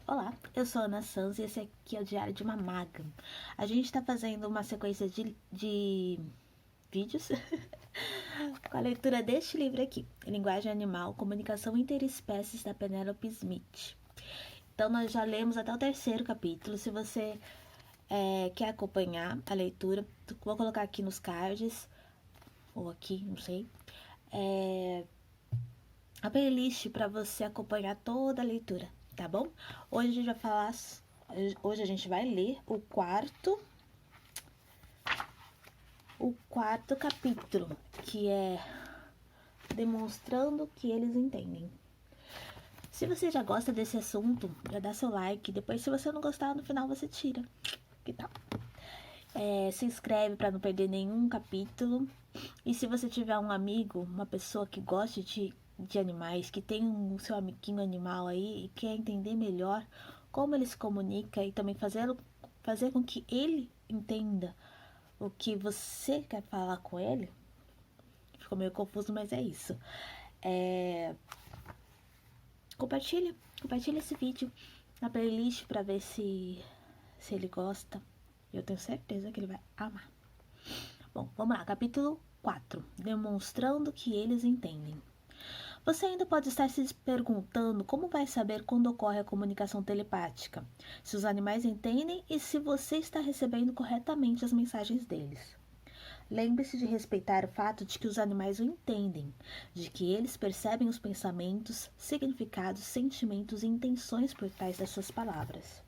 Olá, eu sou a Ana Sanz e esse aqui é o Diário de uma Maga. A gente está fazendo uma sequência de vídeos com a leitura deste livro aqui, Linguagem Animal, Comunicação Interespécies, da Penelope Smith. Então, nós já lemos até o terceiro capítulo. Se você quer acompanhar a leitura, vou colocar aqui nos cards, ou aqui, não sei, a playlist para você acompanhar toda a leitura, tá bom? Hoje a gente vai ler o quarto capítulo, que é demonstrando que eles entendem. Se você já gosta desse assunto, já dá seu like. Depois, se você não gostar, no final você tira. Que tal? Se inscreve para não perder nenhum capítulo. E se você tiver um amigo, uma pessoa que goste de animais, que tem um seu amiguinho animal aí e quer entender melhor como ele se comunica e também fazer com que ele entenda o que você quer falar com ele. Ficou meio confuso, mas é isso. Compartilha esse vídeo na playlist para ver se ele gosta. Eu tenho certeza que ele vai amar. Bom, vamos lá, capítulo 4. Demonstrando que eles entendem. Você ainda pode estar se perguntando como vai saber quando ocorre a comunicação telepática, se os animais entendem e se você está recebendo corretamente as mensagens deles. Lembre-se de respeitar o fato de que os animais o entendem, de que eles percebem os pensamentos, significados, sentimentos e intenções por trás das suas palavras.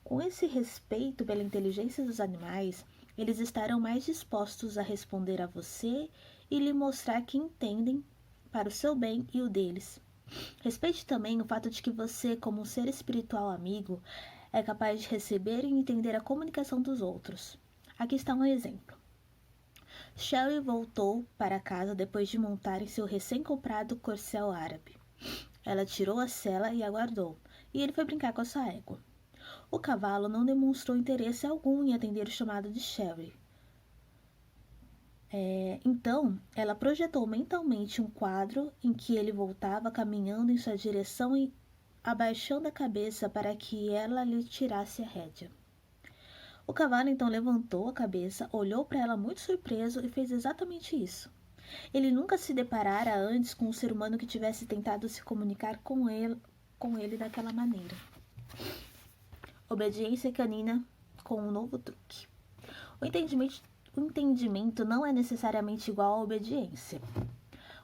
Com esse respeito pela inteligência dos animais, eles estarão mais dispostos a responder a você e lhe mostrar que entendem para o seu bem e o deles. Respeite também o fato de que você, como um ser espiritual amigo, é capaz de receber e entender a comunicação dos outros. Aqui está um exemplo. Sherry voltou para casa depois de montar em seu recém-comprado corcel árabe. Ela tirou a sela e aguardou, e ele foi brincar com a sua égua. O cavalo não demonstrou interesse algum em atender o chamado de Sherry. Então, ela projetou mentalmente um quadro em que ele voltava caminhando em sua direção e abaixando a cabeça para que ela lhe tirasse a rédea. O cavalo então levantou a cabeça, olhou para ela muito surpreso e fez exatamente isso. Ele nunca se deparara antes com um ser humano que tivesse tentado se comunicar com ele daquela maneira. Obediência canina com um novo truque. O entendimento não é necessariamente igual à obediência.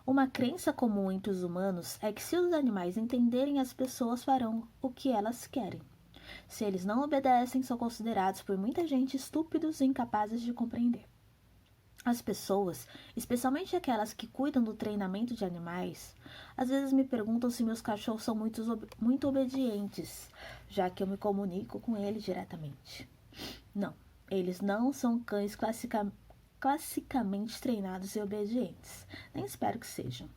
Uma crença comum entre os humanos é que se os animais entenderem, as pessoas farão o que elas querem. Se eles não obedecem, são considerados por muita gente estúpidos e incapazes de compreender. As pessoas, especialmente aquelas que cuidam do treinamento de animais, às vezes me perguntam se meus cachorros são muito obedientes, já que eu me comunico com eles diretamente. Não, eles não são cães classicamente treinados e obedientes. Nem espero que sejam.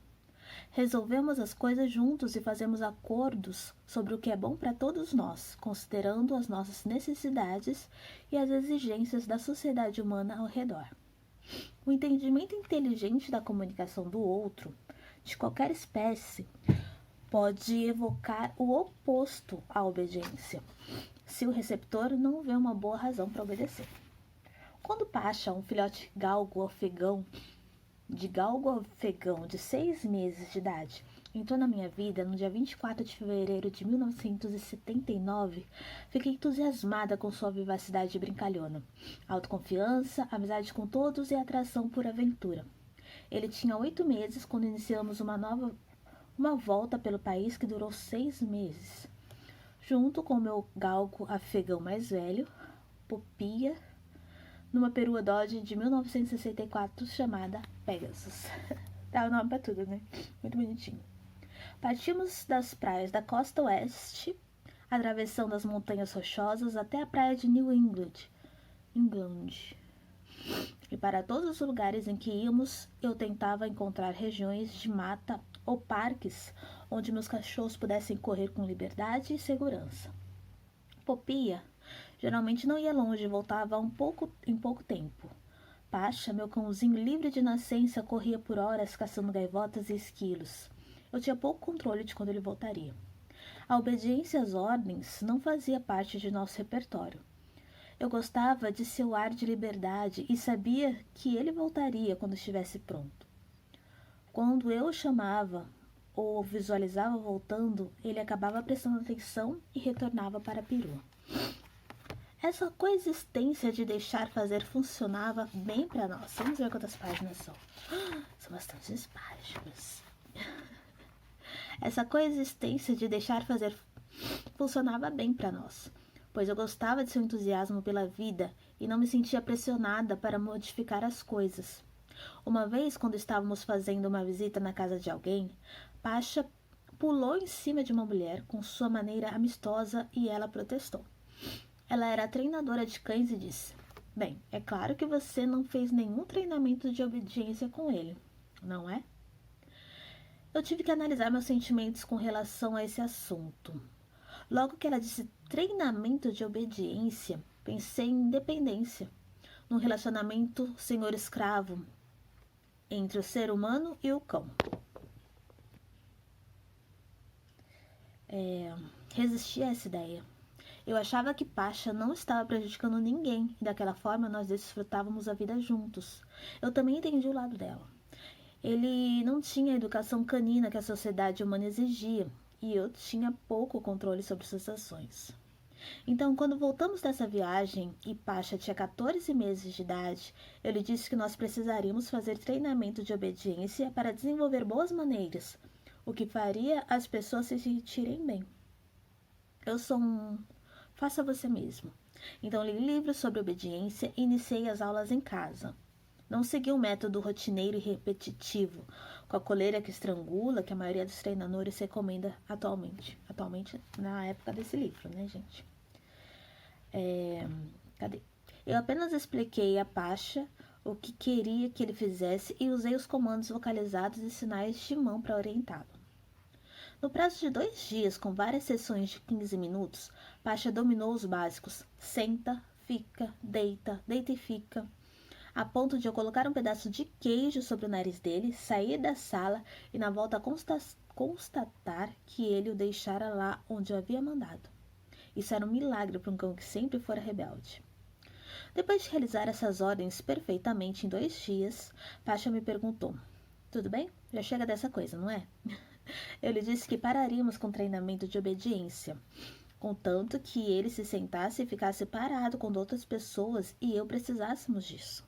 Resolvemos as coisas juntos e fazemos acordos sobre o que é bom para todos nós, considerando as nossas necessidades e as exigências da sociedade humana ao redor. O entendimento inteligente da comunicação do outro, de qualquer espécie, pode evocar o oposto à obediência, se o receptor não vê uma boa razão para obedecer. Quando Pasha, um filhote galgo afegão de 6 meses de idade, entrou na minha vida no dia 24 de fevereiro de 1979, fiquei entusiasmada com sua vivacidade brincalhona, autoconfiança, amizade com todos e atração por aventura. Ele tinha 8 meses quando iniciamos uma volta pelo país que durou 6 meses. Junto com meu galgo afegão mais velho, Popia, numa perua Dodge de 1964 chamada Pegasus. Dá o nome pra tudo, né? Muito bonitinho. Partimos das praias da costa oeste, atravessando as montanhas rochosas até a praia de New England. E para todos os lugares em que íamos, eu tentava encontrar regiões de mata ou parques onde meus cachorros pudessem correr com liberdade e segurança. Popia geralmente não ia longe e voltava em pouco tempo. Pasha, meu cãozinho livre de nascença, corria por horas caçando gaivotas e esquilos. Eu tinha pouco controle de quando ele voltaria. A obediência às ordens não fazia parte de nosso repertório. Eu gostava de seu ar de liberdade e sabia que ele voltaria quando estivesse pronto. Quando eu o chamava ou visualizava voltando, ele acabava prestando atenção e retornava para a perua. Essa coexistência de deixar fazer funcionava bem para nós. Vamos ver quantas páginas são. São bastantes páginas. Essa coexistência de deixar fazer funcionava bem para nós, pois eu gostava de seu entusiasmo pela vida e não me sentia pressionada para modificar as coisas. Uma vez, quando estávamos fazendo uma visita na casa de alguém, Pasha pulou em cima de uma mulher com sua maneira amistosa e ela protestou. Ela era treinadora de cães e disse: "Bem, é claro que você não fez nenhum treinamento de obediência com ele, não é?" Eu tive que analisar meus sentimentos com relação a esse assunto. Logo que ela disse treinamento de obediência, pensei em independência, num relacionamento senhor-escravo entre o ser humano e o cão. Resisti a essa ideia. Eu achava que Pasha não estava prejudicando ninguém e daquela forma nós desfrutávamos a vida juntos. Eu também entendi o lado dela. Ele não tinha a educação canina que a sociedade humana exigia e eu tinha pouco controle sobre suas ações. Então, quando voltamos dessa viagem e Pasha tinha 14 meses de idade, eu lhe disse que nós precisaríamos fazer treinamento de obediência para desenvolver boas maneiras, o que faria as pessoas se sentirem bem. Eu sou Faça você mesmo. Então, li livros sobre obediência e iniciei as aulas em casa. Não segui um método rotineiro e repetitivo, com a coleira que estrangula, que a maioria dos treinadores recomenda atualmente. Atualmente, na época desse livro, né, gente? Cadê? Eu apenas expliquei a Pasha o que queria que ele fizesse e usei os comandos vocalizados e sinais de mão para orientá-lo. No prazo de 2 dias, com várias sessões de 15 minutos, Pasha dominou os básicos: senta, fica, deita e fica, a ponto de eu colocar um pedaço de queijo sobre o nariz dele, sair da sala e na volta constatar que ele o deixara lá onde eu havia mandado. Isso era um milagre para um cão que sempre fora rebelde. Depois de realizar essas ordens perfeitamente em 2 dias, Pasha me perguntou: "Tudo bem? Já chega dessa coisa, não é?" Eu lhe disse que pararíamos com o treinamento de obediência, contanto que ele se sentasse e ficasse parado quando outras pessoas e eu precisássemos disso.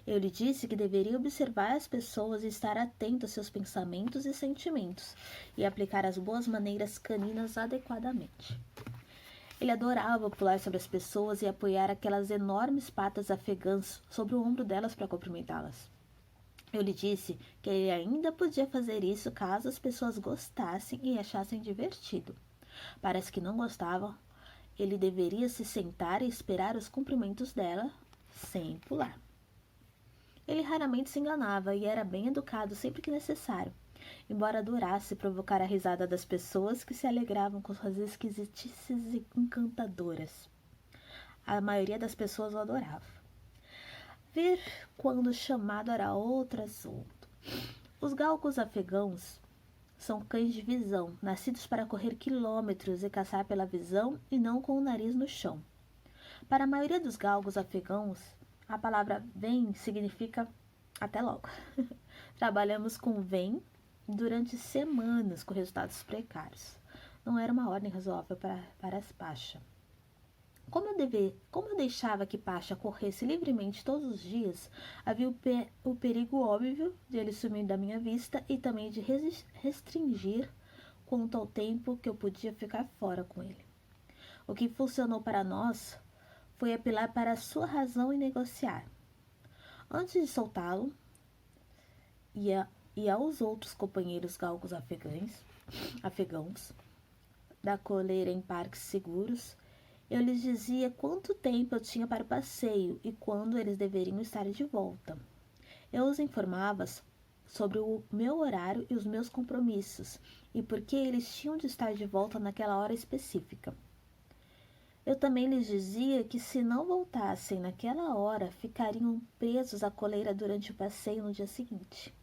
Eu lhe disse que deveria observar as pessoas e estar atento aos seus pensamentos e sentimentos, e aplicar as boas maneiras caninas adequadamente. Ele adorava pular sobre as pessoas e apoiar aquelas enormes patas afegãs sobre o ombro delas para cumprimentá-las. Eu lhe disse que ele ainda podia fazer isso caso as pessoas gostassem e achassem divertido. Parece que não gostavam. Ele deveria se sentar e esperar os cumprimentos dela, sem pular. Ele raramente se enganava e era bem educado sempre que necessário, embora adorasse provocar a risada das pessoas que se alegravam com suas esquisitices encantadoras. A maioria das pessoas o adorava. Ver quando chamado era outro assunto. Os galgos afegãos são cães de visão, nascidos para correr quilômetros e caçar pela visão e não com o nariz no chão. Para a maioria dos galgos afegãos, a palavra vem significa até logo. Trabalhamos com vem durante semanas com resultados precários. Não era uma ordem razoável para as Pasha. Como eu deixava que Pasha corresse livremente todos os dias, havia o perigo óbvio de ele sumir da minha vista e também de restringir quanto ao tempo que eu podia ficar fora com ele. O que funcionou para nós foi apelar para a sua razão e negociar. Antes de soltá-lo, e aos outros companheiros galgos afegãos, da coleira em parques seguros, eu lhes dizia quanto tempo eu tinha para o passeio e quando eles deveriam estar de volta. Eu os informava sobre o meu horário e os meus compromissos e por que eles tinham de estar de volta naquela hora específica. Eu também lhes dizia que se não voltassem naquela hora, ficariam presos à coleira durante o passeio no dia seguinte.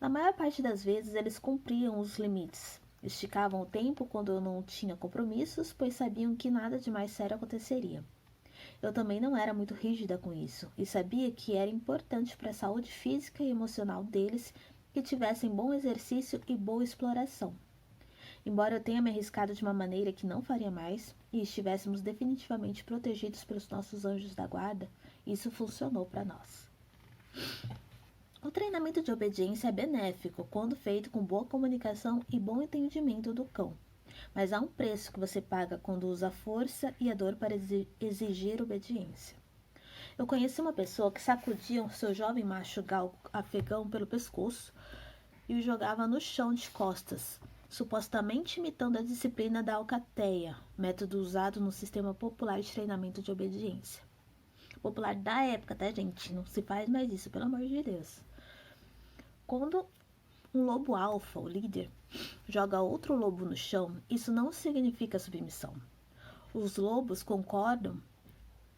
Na maior parte das vezes, eles cumpriam os limites, Esticavam o tempo quando eu não tinha compromissos, pois sabiam que nada de mais sério aconteceria. Eu também não era muito rígida com isso, e sabia que era importante para a saúde física e emocional deles que tivessem bom exercício e boa exploração. Embora eu tenha me arriscado de uma maneira que não faria mais, e estivéssemos definitivamente protegidos pelos nossos anjos da guarda, isso funcionou para nós. O treinamento de obediência é benéfico quando feito com boa comunicação e bom entendimento do cão, mas há um preço que você paga quando usa a força e a dor para exigir obediência. Eu conheci uma pessoa que sacudia o seu jovem macho galgo afegão pelo pescoço e o jogava no chão de costas, supostamente imitando a disciplina da alcateia, método usado no sistema popular de treinamento de obediência. Popular da época, tá, gente? Não se faz mais isso, pelo amor de Deus. Quando um lobo alfa, o líder, joga outro lobo no chão, isso não significa submissão. Os lobos concordam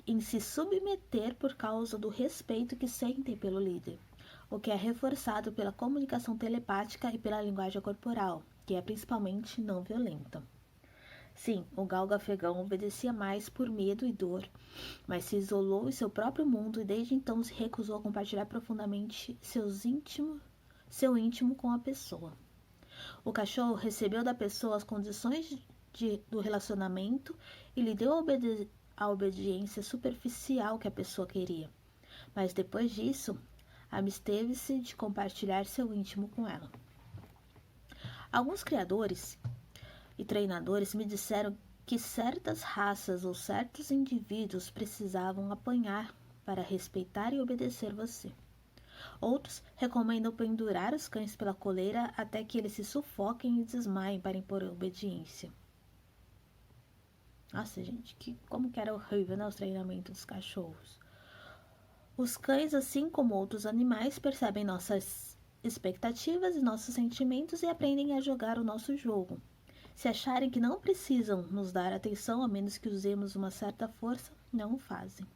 em se submeter por causa do respeito que sentem pelo líder, o que é reforçado pela comunicação telepática e pela linguagem corporal, que é principalmente não violenta. Sim, o galgo afegão obedecia mais por medo e dor, mas se isolou em seu próprio mundo e desde então se recusou a compartilhar profundamente seu íntimo com a pessoa. O cachorro recebeu da pessoa as condições do relacionamento e lhe deu a obediência superficial que a pessoa queria, mas depois disso, absteve-se de compartilhar seu íntimo com ela. Alguns criadores e treinadores me disseram que certas raças ou certos indivíduos precisavam apanhar para respeitar e obedecer você. Outros recomendam pendurar os cães pela coleira até que eles se sufoquem e desmaiem para impor obediência. Nossa, gente, como que era horrível, né, os treinamentos dos cachorros. Os cães, assim como outros animais, percebem nossas expectativas e nossos sentimentos e aprendem a jogar o nosso jogo. Se acharem que não precisam nos dar atenção a menos que usemos uma certa força, não o fazem.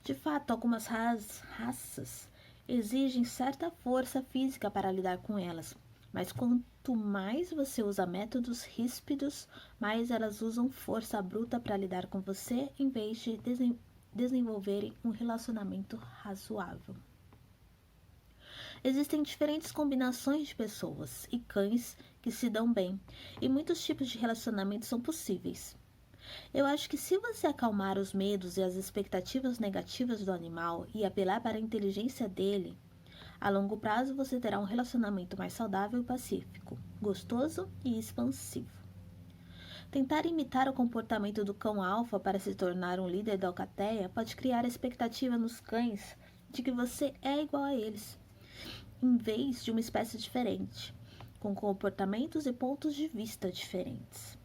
De fato, algumas raças exigem certa força física para lidar com elas, mas quanto mais você usa métodos ríspidos, mais elas usam força bruta para lidar com você em vez de desenvolverem um relacionamento razoável. Existem diferentes combinações de pessoas e cães que se dão bem, e muitos tipos de relacionamento são possíveis. Eu acho que se você acalmar os medos e as expectativas negativas do animal e apelar para a inteligência dele, a longo prazo você terá um relacionamento mais saudável e pacífico, gostoso e expansivo. Tentar imitar o comportamento do cão alfa para se tornar um líder da alcateia pode criar a expectativa nos cães de que você é igual a eles, em vez de uma espécie diferente, com comportamentos e pontos de vista diferentes.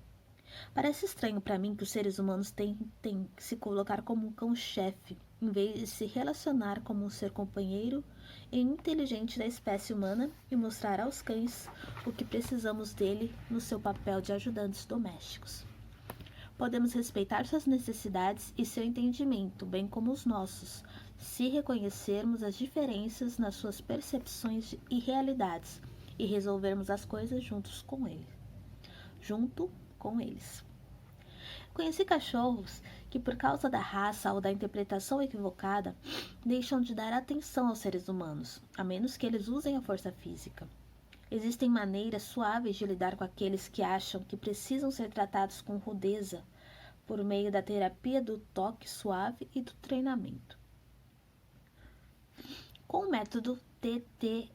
Parece estranho para mim que os seres humanos tentem se colocar como um cão-chefe, em vez de se relacionar como um ser companheiro e inteligente da espécie humana e mostrar aos cães o que precisamos dele no seu papel de ajudantes domésticos. Podemos respeitar suas necessidades e seu entendimento, bem como os nossos, se reconhecermos as diferenças nas suas percepções e realidades e resolvermos as coisas junto com eles. Conheci cachorros que, por causa da raça ou da interpretação equivocada, deixam de dar atenção aos seres humanos, a menos que eles usem a força física. Existem maneiras suaves de lidar com aqueles que acham que precisam ser tratados com rudeza por meio da terapia do toque suave e do treinamento. Com o método TTEAM,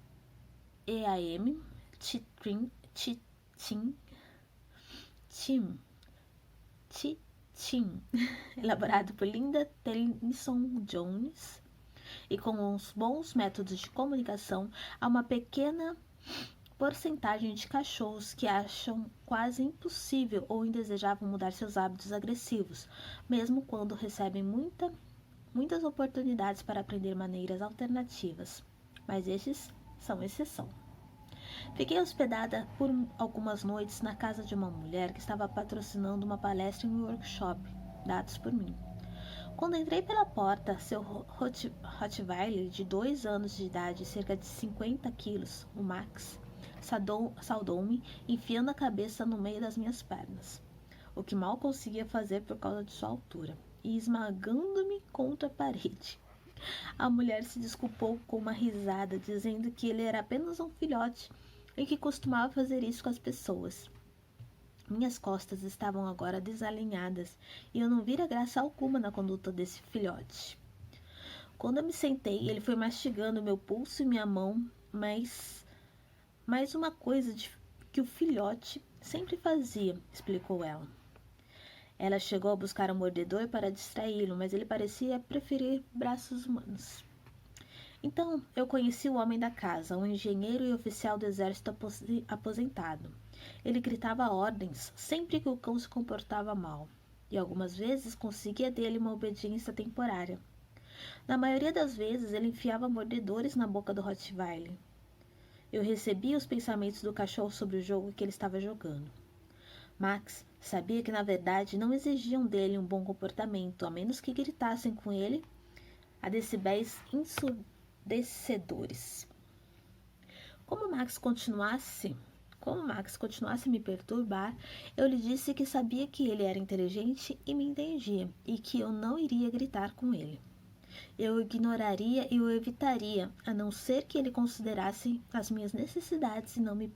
TIM, elaborado por Linda Tennyson Jones, e com os bons métodos de comunicação, há uma pequena porcentagem de cachorros que acham quase impossível ou indesejável mudar seus hábitos agressivos, mesmo quando recebem muitas oportunidades para aprender maneiras alternativas, mas estes são exceção. Fiquei hospedada por algumas noites na casa de uma mulher que estava patrocinando uma palestra em um workshop, dados por mim. Quando entrei pela porta, seu Rottweiler de 2 anos de idade e cerca de 50 quilos, o Max, saudou-me, enfiando a cabeça no meio das minhas pernas, o que mal conseguia fazer por causa de sua altura, e esmagando-me contra a parede. A mulher se desculpou com uma risada, dizendo que ele era apenas um filhote e que costumava fazer isso com as pessoas. Minhas costas estavam agora desalinhadas e eu não vira graça alguma na conduta desse filhote. Quando eu me sentei, ele foi mastigando meu pulso e minha mão, mas mais uma coisa que o filhote sempre fazia, explicou ela. Ela chegou a buscar um mordedor para distraí-lo, mas ele parecia preferir braços humanos. Então, eu conheci o homem da casa, um engenheiro e oficial do exército aposentado. Ele gritava ordens sempre que o cão se comportava mal, e algumas vezes conseguia dele uma obediência temporária. Na maioria das vezes, ele enfiava mordedores na boca do Rottweiler. Eu recebia os pensamentos do cachorro sobre o jogo que ele estava jogando. Max sabia que, na verdade, não exigiam dele um bom comportamento, a menos que gritassem com ele a decibéis ensurdecedores. Como Max continuasse a me perturbar, eu lhe disse que sabia que ele era inteligente e me entendia, e que eu não iria gritar com ele. Eu o ignoraria e o evitaria, a não ser que ele considerasse as minhas necessidades e não me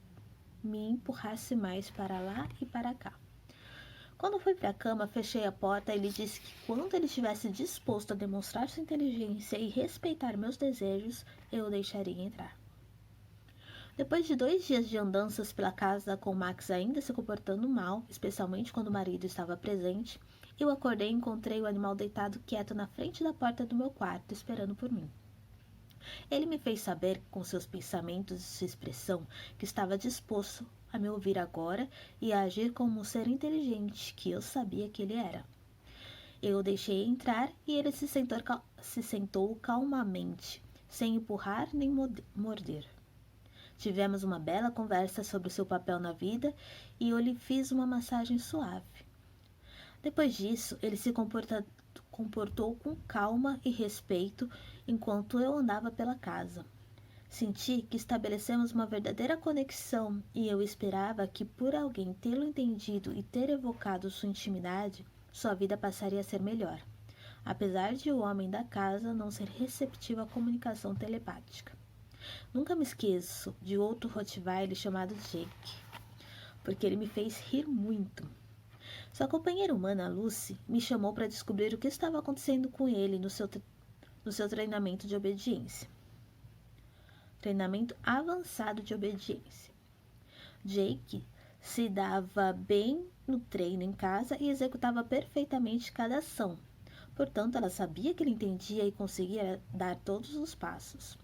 empurrasse mais para lá e para cá. Quando fui para a cama, fechei a porta e lhe disse que quando ele estivesse disposto a demonstrar sua inteligência e respeitar meus desejos, eu o deixaria entrar. Depois de 2 dias de andanças pela casa com Max ainda se comportando mal, especialmente quando o marido estava presente, eu acordei e encontrei o animal deitado quieto na frente da porta do meu quarto, esperando por mim. Ele me fez saber, com seus pensamentos e sua expressão, que estava disposto a me ouvir agora e a agir como um ser inteligente que eu sabia que ele era. Eu o deixei entrar e ele se sentou calmamente, sem empurrar nem morder. Tivemos uma bela conversa sobre o seu papel na vida e eu lhe fiz uma massagem suave. Depois disso, ele se comportou com calma e respeito enquanto eu andava pela casa. Senti que estabelecemos uma verdadeira conexão e eu esperava que, por alguém tê-lo entendido e ter evocado sua intimidade, sua vida passaria a ser melhor, apesar de o homem da casa não ser receptivo à comunicação telepática. Nunca me esqueço de outro Rottweiler chamado Jake, porque ele me fez rir muito. Sua companheira humana, Lucy, me chamou para descobrir o que estava acontecendo com ele no seu treinamento de obediência. Treinamento avançado de obediência. Jake se dava bem no treino em casa e executava perfeitamente cada ação. Portanto, ela sabia que ele entendia e conseguia dar todos os passos.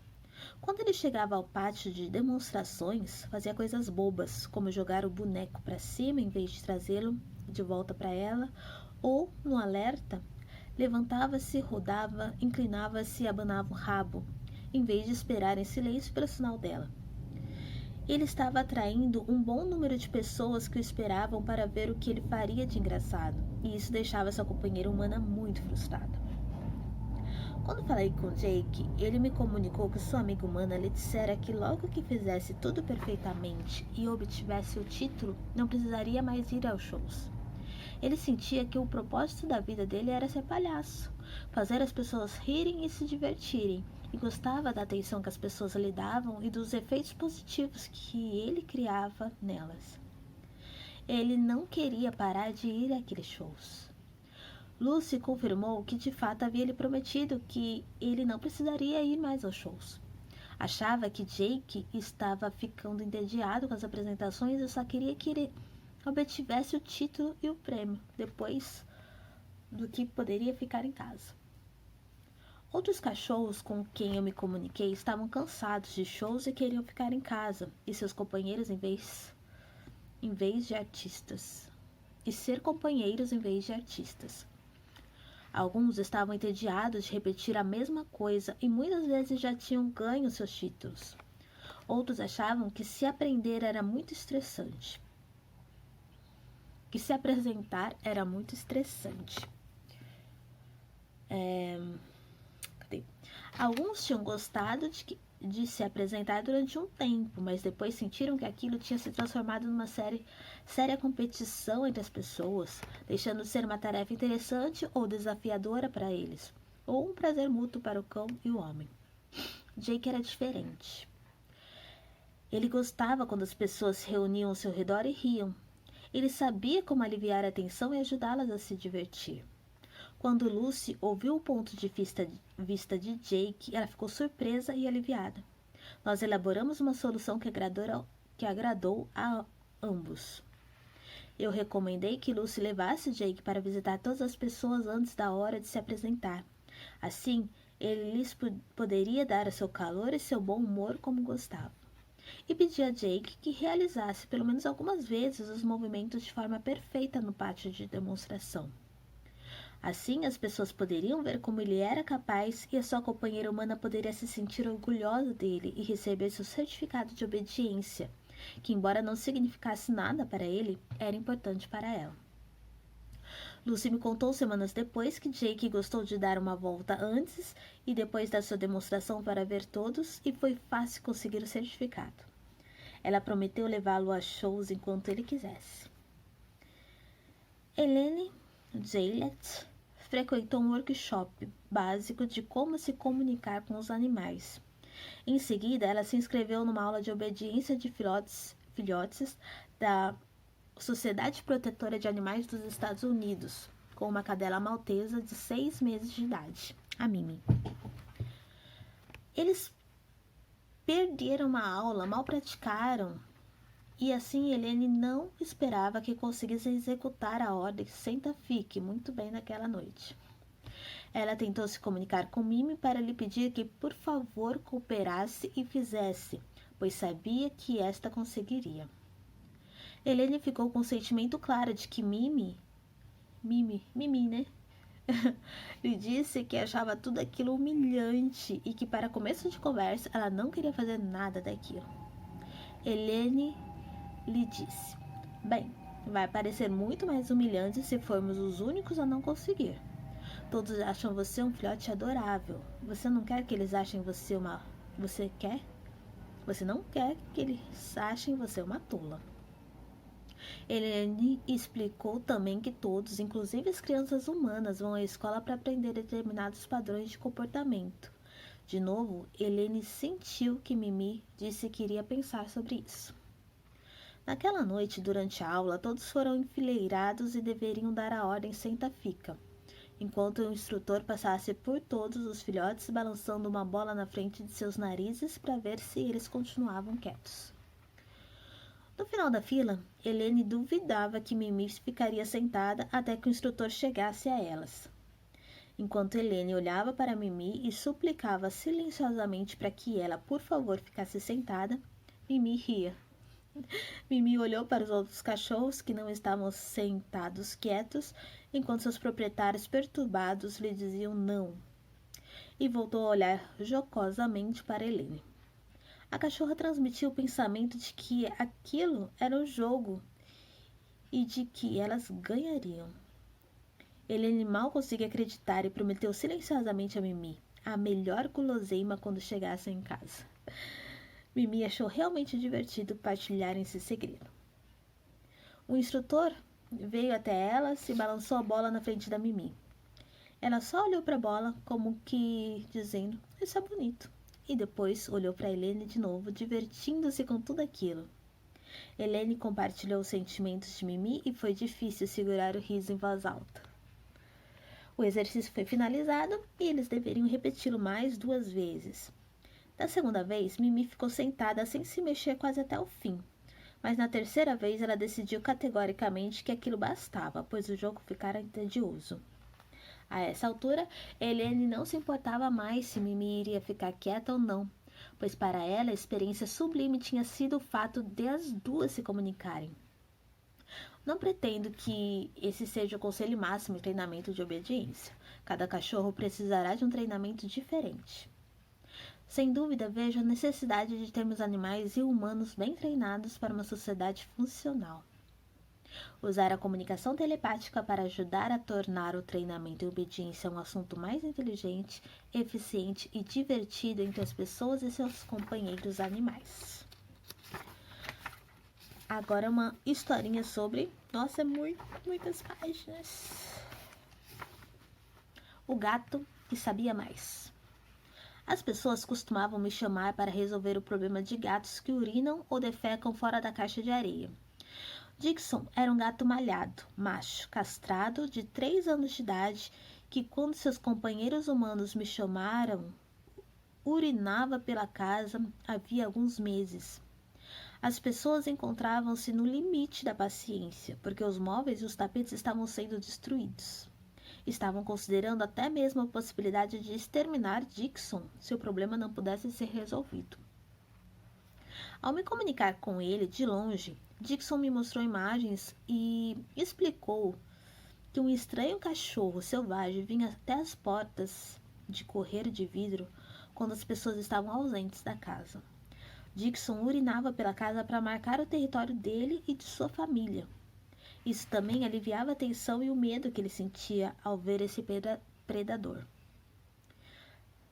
Quando ele chegava ao pátio de demonstrações, fazia coisas bobas, como jogar o boneco para cima em vez de trazê-lo de volta para ela, ou, no alerta, levantava-se, rodava, inclinava-se e abanava o rabo, em vez de esperar em silêncio pelo sinal dela. Ele estava atraindo um bom número de pessoas que o esperavam para ver o que ele faria de engraçado, e isso deixava sua companheira humana muito frustrada. Quando falei com Jake, ele me comunicou que sua amiga humana lhe dissera que logo que fizesse tudo perfeitamente e obtivesse o título, não precisaria mais ir aos shows. Ele sentia que o propósito da vida dele era ser palhaço, fazer as pessoas rirem e se divertirem, e gostava da atenção que as pessoas lhe davam e dos efeitos positivos que ele criava nelas. Ele não queria parar de ir àqueles shows. Lucy confirmou que de fato havia lhe prometido que ele não precisaria ir mais aos shows. Achava que Jake estava ficando entediado com as apresentações e só queria que ele obtivesse o título e o prêmio, depois do que poderia ficar em casa. Outros cachorros com quem eu me comuniquei estavam cansados de shows e queriam ficar em casa, e seus companheiros em vez de artistas. E ser companheiros em vez de artistas. Alguns estavam entediados de repetir a mesma coisa e muitas vezes já tinham ganho seus títulos. Outros achavam que se aprender era muito estressante. Que se apresentar era muito estressante. Alguns tinham gostado de se apresentar durante um tempo, mas depois sentiram que aquilo tinha se transformado numa séria competição entre as pessoas, deixando de ser uma tarefa interessante ou desafiadora para eles, ou um prazer mútuo para o cão e o homem. Jake era diferente. Ele gostava quando as pessoas se reuniam ao seu redor e riam. Ele sabia como aliviar a tensão e ajudá-las a se divertir. Quando Lucy ouviu o ponto de vista de Jake, ela ficou surpresa e aliviada. Nós elaboramos uma solução que agradou a ambos. Eu recomendei que Lucy levasse Jake para visitar todas as pessoas antes da hora de se apresentar. Assim, ele lhes poderia dar seu calor e seu bom humor como gostava. E pedi a Jake que realizasse pelo menos algumas vezes os movimentos de forma perfeita no pátio de demonstração. Assim, as pessoas poderiam ver como ele era capaz e a sua companheira humana poderia se sentir orgulhosa dele e receber seu certificado de obediência, que, embora não significasse nada para ele, era importante para ela. Lucy me contou semanas depois que Jake gostou de dar uma volta antes e depois da sua demonstração para ver todos e foi fácil conseguir o certificado. Ela prometeu levá-lo a shows enquanto ele quisesse. Helene Jaylet frequentou um workshop básico de como se comunicar com os animais. Em seguida, ela se inscreveu numa aula de obediência de filhotes da Sociedade Protetora de Animais dos Estados Unidos, com uma cadela maltesa de 6 meses de idade, a Mimi. Eles perderam uma aula, mal praticaram, e assim Helene não esperava que conseguisse executar a ordem senta-fique muito bem naquela noite. Ela tentou se comunicar com Mimi para lhe pedir que, por favor, cooperasse e fizesse, pois sabia que esta conseguiria. Helene ficou com o sentimento claro de que Mimi, né? lhe disse que achava tudo aquilo humilhante e que, para começo de conversa, ela não queria fazer nada daquilo. Helene lhe disse: bem, vai parecer muito mais humilhante se formos os únicos a não conseguir. Todos acham você um filhote adorável. Você não quer que eles achem você uma... Você quer? Você não quer que eles achem você uma tola. Helene explicou também que todos, inclusive as crianças humanas, vão à escola para aprender determinados padrões de comportamento. De novo, Helene sentiu que Mimi disse que iria pensar sobre isso. Naquela noite, durante a aula, todos foram enfileirados e deveriam dar a ordem senta-fica, enquanto o instrutor passasse por todos os filhotes balançando uma bola na frente de seus narizes para ver se eles continuavam quietos. No final da fila, Helene duvidava que Mimi ficaria sentada até que o instrutor chegasse a elas. Enquanto Helene olhava para Mimi e suplicava silenciosamente para que ela, por favor, ficasse sentada, Mimi ria. Mimi olhou para os outros cachorros que não estavam sentados quietos, enquanto seus proprietários perturbados lhe diziam não, e voltou a olhar jocosamente para Helene. A cachorra transmitiu o pensamento de que aquilo era um jogo e de que elas ganhariam. Helene mal conseguia acreditar e prometeu silenciosamente a Mimi a melhor guloseima quando chegassem em casa. Mimi achou realmente divertido partilhar esse segredo. O instrutor veio até elas e balançou a bola na frente da Mimi. Ela só olhou para a bola como que dizendo, isso é bonito. E depois olhou para Helene de novo, divertindo-se com tudo aquilo. Helene compartilhou os sentimentos de Mimi e foi difícil segurar o riso em voz alta. O exercício foi finalizado e eles deveriam repeti-lo mais 2 vezes. Da segunda vez, Mimi ficou sentada sem se mexer quase até o fim. Mas na terceira vez ela decidiu categoricamente que aquilo bastava, pois o jogo ficara tedioso. A essa altura, Helene não se importava mais se Mimi iria ficar quieta ou não, pois para ela a experiência sublime tinha sido o fato de as duas se comunicarem. Não pretendo que esse seja o conselho máximo de treinamento de obediência. Cada cachorro precisará de um treinamento diferente. Sem dúvida, vejo a necessidade de termos animais e humanos bem treinados para uma sociedade funcional. Usar a comunicação telepática para ajudar a tornar o treinamento e obediência um assunto mais inteligente, eficiente e divertido entre as pessoas e seus companheiros animais. Agora uma historinha sobre... Nossa, muitas páginas. O gato que sabia mais. As pessoas costumavam me chamar para resolver o problema de gatos que urinam ou defecam fora da caixa de areia. Dixon era um gato malhado, macho, castrado, de 3 anos de idade, que quando seus companheiros humanos me chamaram, urinava pela casa havia alguns meses. As pessoas encontravam-se no limite da paciência, porque os móveis e os tapetes estavam sendo destruídos. Estavam considerando até mesmo a possibilidade de exterminar Dixon se o problema não pudesse ser resolvido. Ao me comunicar com ele de longe, Dixon me mostrou imagens e explicou que um estranho cachorro selvagem vinha até as portas de correr de vidro quando as pessoas estavam ausentes da casa. Dixon urinava pela casa para marcar o território dele e de sua família. Isso também aliviava a tensão e o medo que ele sentia ao ver esse predador.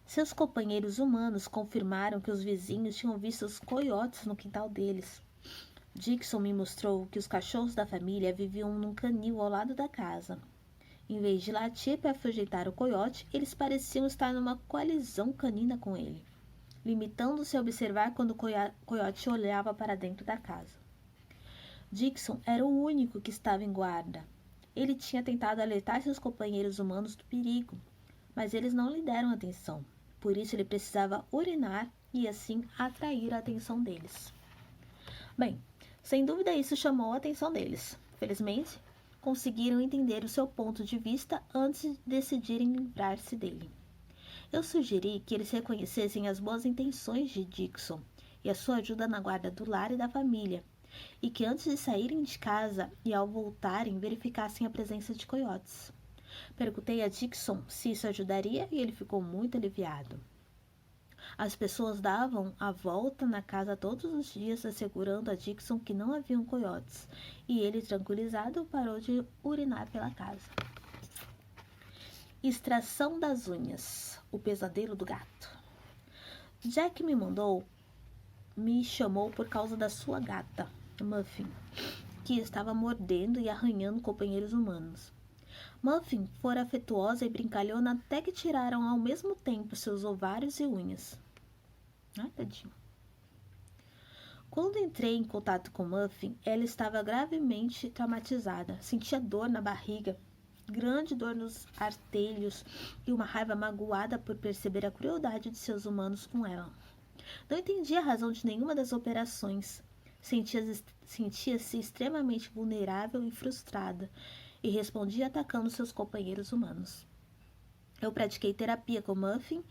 Seus companheiros humanos confirmaram que os vizinhos tinham visto os coiotes no quintal deles. Dixon me mostrou que os cachorros da família viviam num canil ao lado da casa. Em vez de latir para afugentar o coiote, eles pareciam estar numa coalizão canina com ele, limitando-se a observar quando o coiote olhava para dentro da casa. Dixon era o único que estava em guarda. Ele tinha tentado alertar seus companheiros humanos do perigo, mas eles não lhe deram atenção. Por isso ele precisava urinar e assim atrair a atenção deles. Bem, sem dúvida isso chamou a atenção deles. Felizmente, conseguiram entender o seu ponto de vista antes de decidirem livrar-se dele. Eu sugeri que eles reconhecessem as boas intenções de Dixon e a sua ajuda na guarda do lar e da família, e que antes de saírem de casa e ao voltarem verificassem a presença de coiotes. Perguntei a Dixon se isso ajudaria e ele ficou muito aliviado. As pessoas davam a volta na casa todos os dias, assegurando a Dixon que não haviam coiotes, e ele, tranquilizado, parou de urinar pela casa. Extração das unhas. O pesadelo do gato. Jack me chamou por causa da sua gata, Muffin, que estava mordendo e arranhando companheiros humanos. Muffin fora afetuosa e brincalhona até que tiraram ao mesmo tempo seus ovários e unhas. Ai, tadinho. Quando entrei em contato com Muffin, ela estava gravemente traumatizada. Sentia dor na barriga, grande dor nos artelhos e uma raiva magoada por perceber a crueldade de seus humanos com ela. Não entendia a razão de nenhuma das operações. Sentia-se extremamente vulnerável e frustrada e respondia atacando seus companheiros humanos. Eu pratiquei terapia com Muffin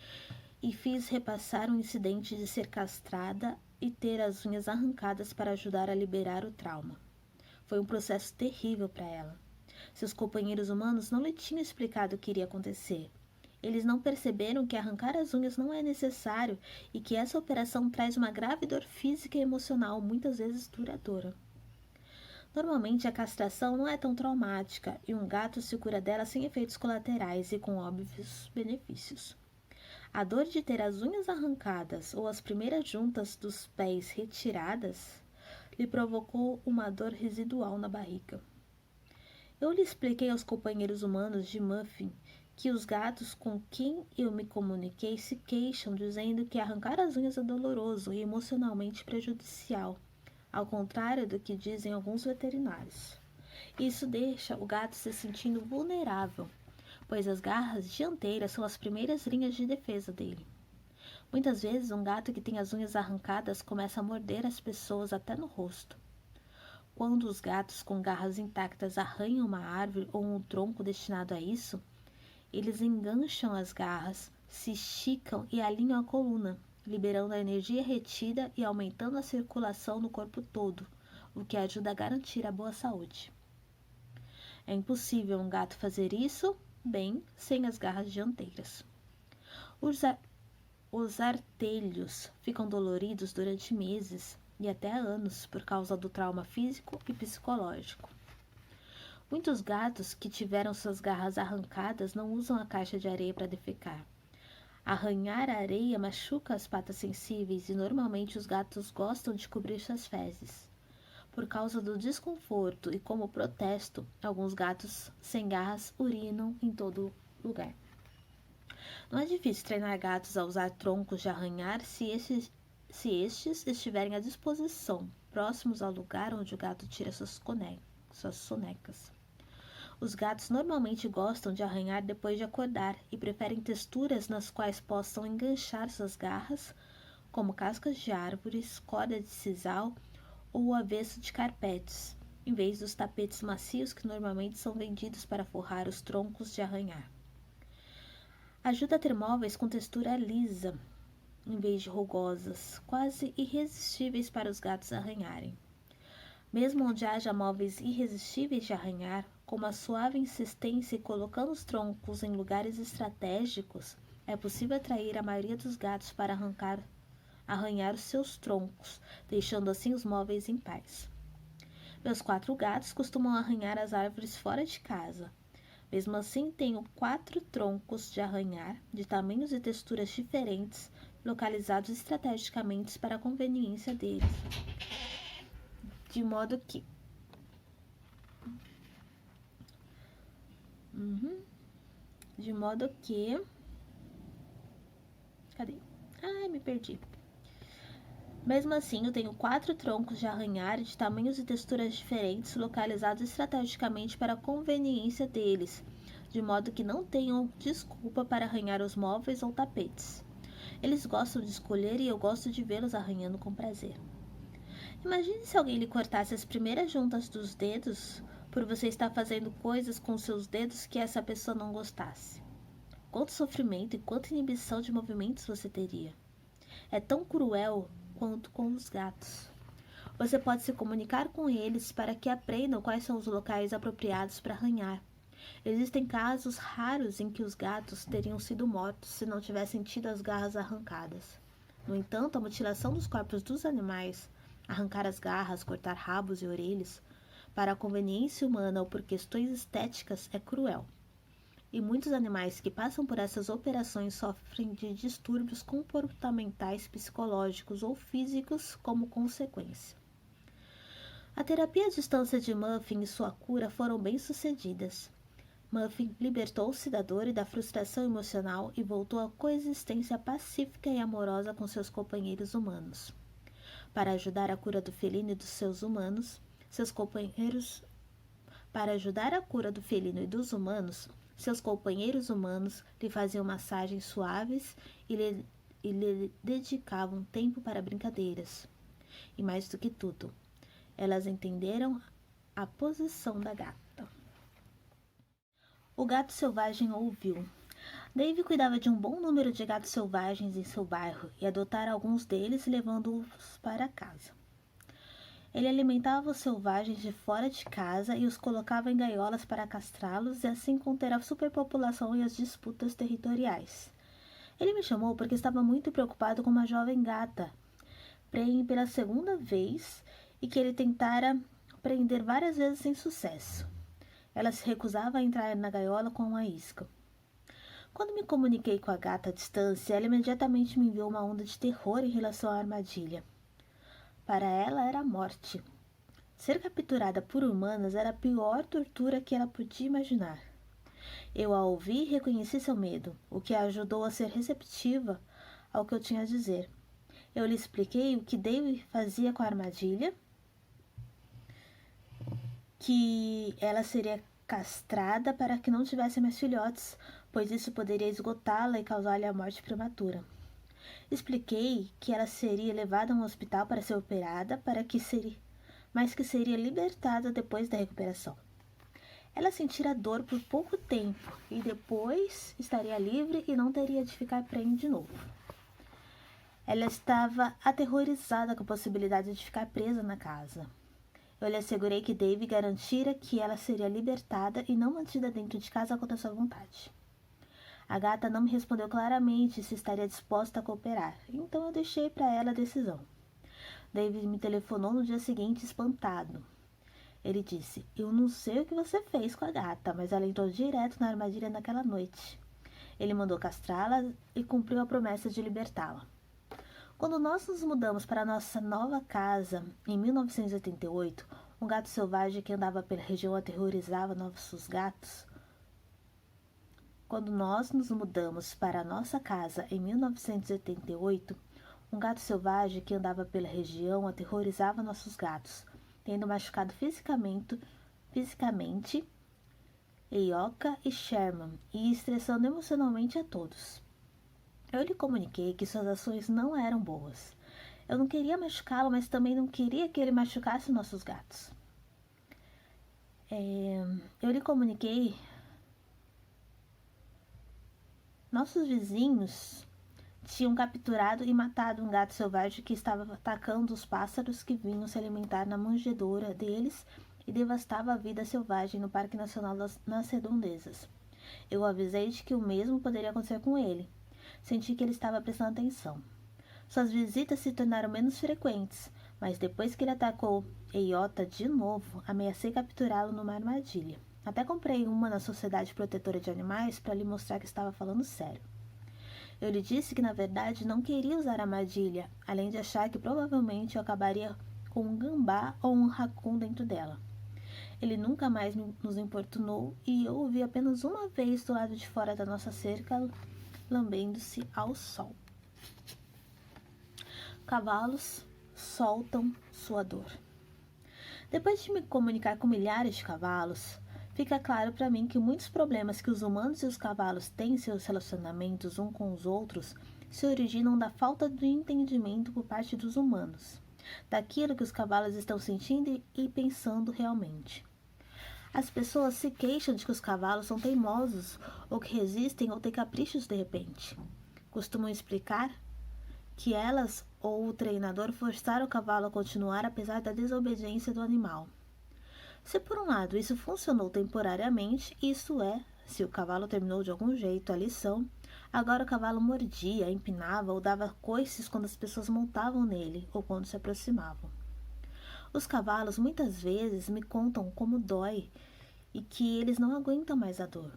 e fiz repassar um incidente de ser castrada e ter as unhas arrancadas para ajudar a liberar o trauma. Foi um processo terrível para ela. Seus companheiros humanos não lhe tinham explicado o que iria acontecer. Eles não perceberam que arrancar as unhas não é necessário e que essa operação traz uma grave dor física e emocional, muitas vezes duradoura. Normalmente a castração não é tão traumática e um gato se cura dela sem efeitos colaterais e com óbvios benefícios. A dor de ter as unhas arrancadas ou as primeiras juntas dos pés retiradas lhe provocou uma dor residual na barriga. Eu lhe expliquei aos companheiros humanos de Muffin que os gatos com quem eu me comuniquei se queixam dizendo que arrancar as unhas é doloroso e emocionalmente prejudicial, ao contrário do que dizem alguns veterinários. Isso deixa o gato se sentindo vulnerável, pois as garras dianteiras são as primeiras linhas de defesa dele. Muitas vezes um gato que tem as unhas arrancadas começa a morder as pessoas até no rosto. Quando os gatos com garras intactas arranham uma árvore ou um tronco destinado a isso, eles engancham as garras, se esticam e alinham a coluna, liberando a energia retida e aumentando a circulação no corpo todo, o que ajuda a garantir a boa saúde. É impossível um gato fazer isso bem sem as garras dianteiras. Os artelhos ficam doloridos durante meses e até anos por causa do trauma físico e psicológico. Muitos gatos que tiveram suas garras arrancadas não usam a caixa de areia para defecar. Arranhar a areia machuca as patas sensíveis e normalmente os gatos gostam de cobrir suas fezes. Por causa do desconforto e como protesto, alguns gatos sem garras urinam em todo lugar. Não é difícil treinar gatos a usar troncos de arranhar se estes estiverem à disposição, próximos ao lugar onde o gato tira suas sonecas. Os gatos normalmente gostam de arranhar depois de acordar e preferem texturas nas quais possam enganchar suas garras, como cascas de árvores, corda de sisal ou o avesso de carpetes, em vez dos tapetes macios que normalmente são vendidos para forrar os troncos de arranhar. Ajuda a ter móveis com textura lisa, em vez de rugosas, quase irresistíveis para os gatos arranharem. Mesmo onde haja móveis irresistíveis de arranhar, com uma suave insistência e colocando os troncos em lugares estratégicos, é possível atrair a maioria dos gatos para arranhar os seus troncos, deixando assim os móveis em paz. Meus 4 gatos costumam arranhar as árvores fora de casa. Mesmo assim, tenho 4 troncos de arranhar, de tamanhos e texturas diferentes, localizados estrategicamente para a conveniência deles. De modo que... Cadê? Ai, me perdi. Mesmo assim, eu tenho 4 troncos de arranhar de tamanhos e texturas diferentes, localizados estrategicamente para a conveniência deles, de modo que não tenham desculpa para arranhar os móveis ou tapetes. Eles gostam de escolher e eu gosto de vê-los arranhando com prazer. Imagine se alguém lhe cortasse as primeiras juntas dos dedos por você estar fazendo coisas com seus dedos que essa pessoa não gostasse. Quanto sofrimento e quanta inibição de movimentos você teria. É tão cruel quanto com os gatos. Você pode se comunicar com eles para que aprendam quais são os locais apropriados para arranhar. Existem casos raros em que os gatos teriam sido mortos se não tivessem tido as garras arrancadas. No entanto, a mutilação dos corpos dos animais, arrancar as garras, cortar rabos e orelhas, para a conveniência humana ou por questões estéticas, é cruel. E muitos animais que passam por essas operações sofrem de distúrbios comportamentais, psicológicos ou físicos como consequência. A terapia à distância de Muffin e sua cura foram bem-sucedidas. Muffin libertou-se da dor e da frustração emocional e voltou à coexistência pacífica e amorosa com seus companheiros humanos. Para ajudar a cura do felino e dos seus humanos, seus companheiros lhe faziam massagens suaves e lhe dedicavam tempo para brincadeiras. E mais do que tudo, elas entenderam a posição da gata. O gato selvagem ouviu. Dave cuidava de um bom número de gatos selvagens em seu bairro e adotara alguns deles, levando-os para casa. Ele alimentava os selvagens de fora de casa e os colocava em gaiolas para castrá-los e assim conter a superpopulação e as disputas territoriais. Ele me chamou porque estava muito preocupado com uma jovem gata, prenhe pela 2ª vez e que ele tentara prender várias vezes sem sucesso. Ela se recusava a entrar na gaiola com uma isca. Quando me comuniquei com a gata à distância, ela imediatamente me enviou uma onda de terror em relação à armadilha. Para ela era a morte. Ser capturada por humanas era a pior tortura que ela podia imaginar. Eu a ouvi e reconheci seu medo, o que a ajudou a ser receptiva ao que eu tinha a dizer. Eu lhe expliquei o que Dave fazia com a armadilha, que ela seria castrada para que não tivesse mais filhotes, pois isso poderia esgotá-la e causar-lhe a morte prematura. Expliquei que ela seria levada a um hospital para ser operada, mas que seria libertada depois da recuperação. Ela sentira dor por pouco tempo e depois estaria livre e não teria de ficar prenhe de novo. Ela estava aterrorizada com a possibilidade de ficar presa na casa. Eu lhe assegurei que Dave garantira que ela seria libertada e não mantida dentro de casa contra sua vontade. A gata não me respondeu claramente se estaria disposta a cooperar, então eu deixei para ela a decisão. Dave me telefonou no dia seguinte espantado. Ele disse: Eu não sei o que você fez com a gata, mas ela entrou direto na armadilha naquela noite. Ele mandou castrá-la e cumpriu a promessa de libertá-la. Quando nós nos mudamos para nossa nova casa em 1988, um gato selvagem que andava pela região aterrorizava nossos gatos. Quando nós nos mudamos para nossa casa em 1988, um gato selvagem que andava pela região aterrorizava nossos gatos, tendo machucado fisicamente Eioka e Sherman e estressando emocionalmente a todos. Eu lhe comuniquei que suas ações não eram boas. Eu não queria machucá-lo, mas também não queria que ele machucasse nossos gatos. Eu lhe comuniquei. Nossos vizinhos tinham capturado e matado um gato selvagem que estava atacando os pássaros que vinham se alimentar na manjedoura deles e devastava a vida selvagem no Parque Nacional nas Redondezas. Eu o avisei de que o mesmo poderia acontecer com ele. Senti que ele estava prestando atenção. Suas visitas se tornaram menos frequentes, mas depois que ele atacou Eiota de novo, ameacei capturá-lo numa armadilha. Até comprei uma na Sociedade Protetora de Animais para lhe mostrar que estava falando sério. Eu lhe disse que na verdade não queria usar a armadilha, além de achar que provavelmente eu acabaria com um gambá ou um raccoon dentro dela. Ele nunca mais nos importunou e eu o vi apenas uma vez do lado de fora da nossa cerca, lambendo-se ao sol. Cavalos soltam sua dor. Depois de me comunicar com milhares de cavalos, fica claro para mim que muitos problemas que os humanos e os cavalos têm em seus relacionamentos uns com os outros se originam da falta de entendimento por parte dos humanos, daquilo que os cavalos estão sentindo e pensando realmente. As pessoas se queixam de que os cavalos são teimosos, ou que resistem ou têm caprichos de repente. Costumam explicar que elas ou o treinador forçaram o cavalo a continuar apesar da desobediência do animal. Se por um lado isso funcionou temporariamente, isso é, se o cavalo terminou de algum jeito a lição, agora o cavalo mordia, empinava ou dava coices quando as pessoas montavam nele ou quando se aproximavam. Os cavalos muitas vezes me contam como dói e que eles não aguentam mais a dor.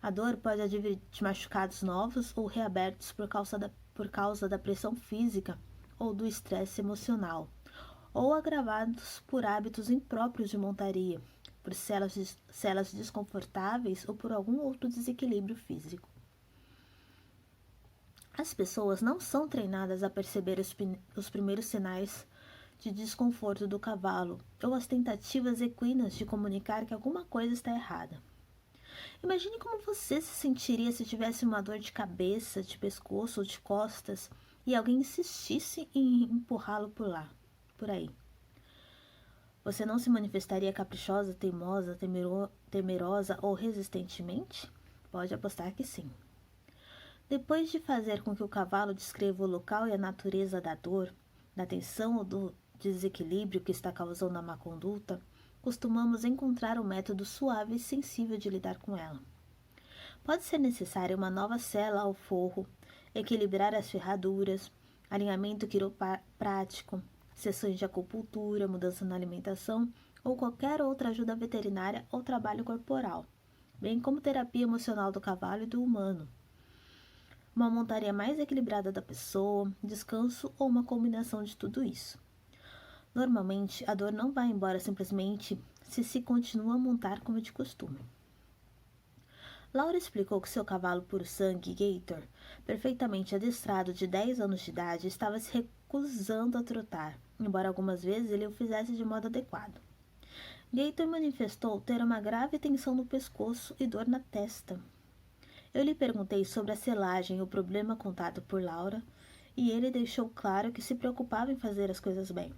A dor pode advir de machucados novos ou reabertos por causa da pressão física ou do estresse emocional, ou agravados por hábitos impróprios de montaria, por celas desconfortáveis ou por algum outro desequilíbrio físico. As pessoas não são treinadas a perceber os primeiros sinais de desconforto do cavalo ou as tentativas equinas de comunicar que alguma coisa está errada. Imagine como você se sentiria se tivesse uma dor de cabeça, de pescoço ou de costas e alguém insistisse em empurrá-lo por aí. Você não se manifestaria caprichosa, teimosa, temerosa ou resistentemente? Pode apostar que sim. Depois de fazer com que o cavalo descreva o local e a natureza da dor, da tensão ou do desequilíbrio que está causando a má conduta, costumamos encontrar um método suave e sensível de lidar com ela. Pode ser necessária uma nova sela ao forro, equilibrar as ferraduras, alinhamento quiroprático, sessões de acupuntura, mudança na alimentação ou qualquer outra ajuda veterinária ou trabalho corporal, bem como terapia emocional do cavalo e do humano. Uma montaria mais equilibrada da pessoa, descanso ou uma combinação de tudo isso. Normalmente, a dor não vai embora simplesmente se continua a montar como de costume. Laura explicou que seu cavalo puro sangue, Gator, perfeitamente adestrado de 10 anos de idade, estava se recusando a trotar, embora algumas vezes ele o fizesse de modo adequado. Gator manifestou ter uma grave tensão no pescoço e dor na testa. Eu lhe perguntei sobre a selagem e o problema contado por Laura, e ele deixou claro que se preocupava em fazer as coisas bem.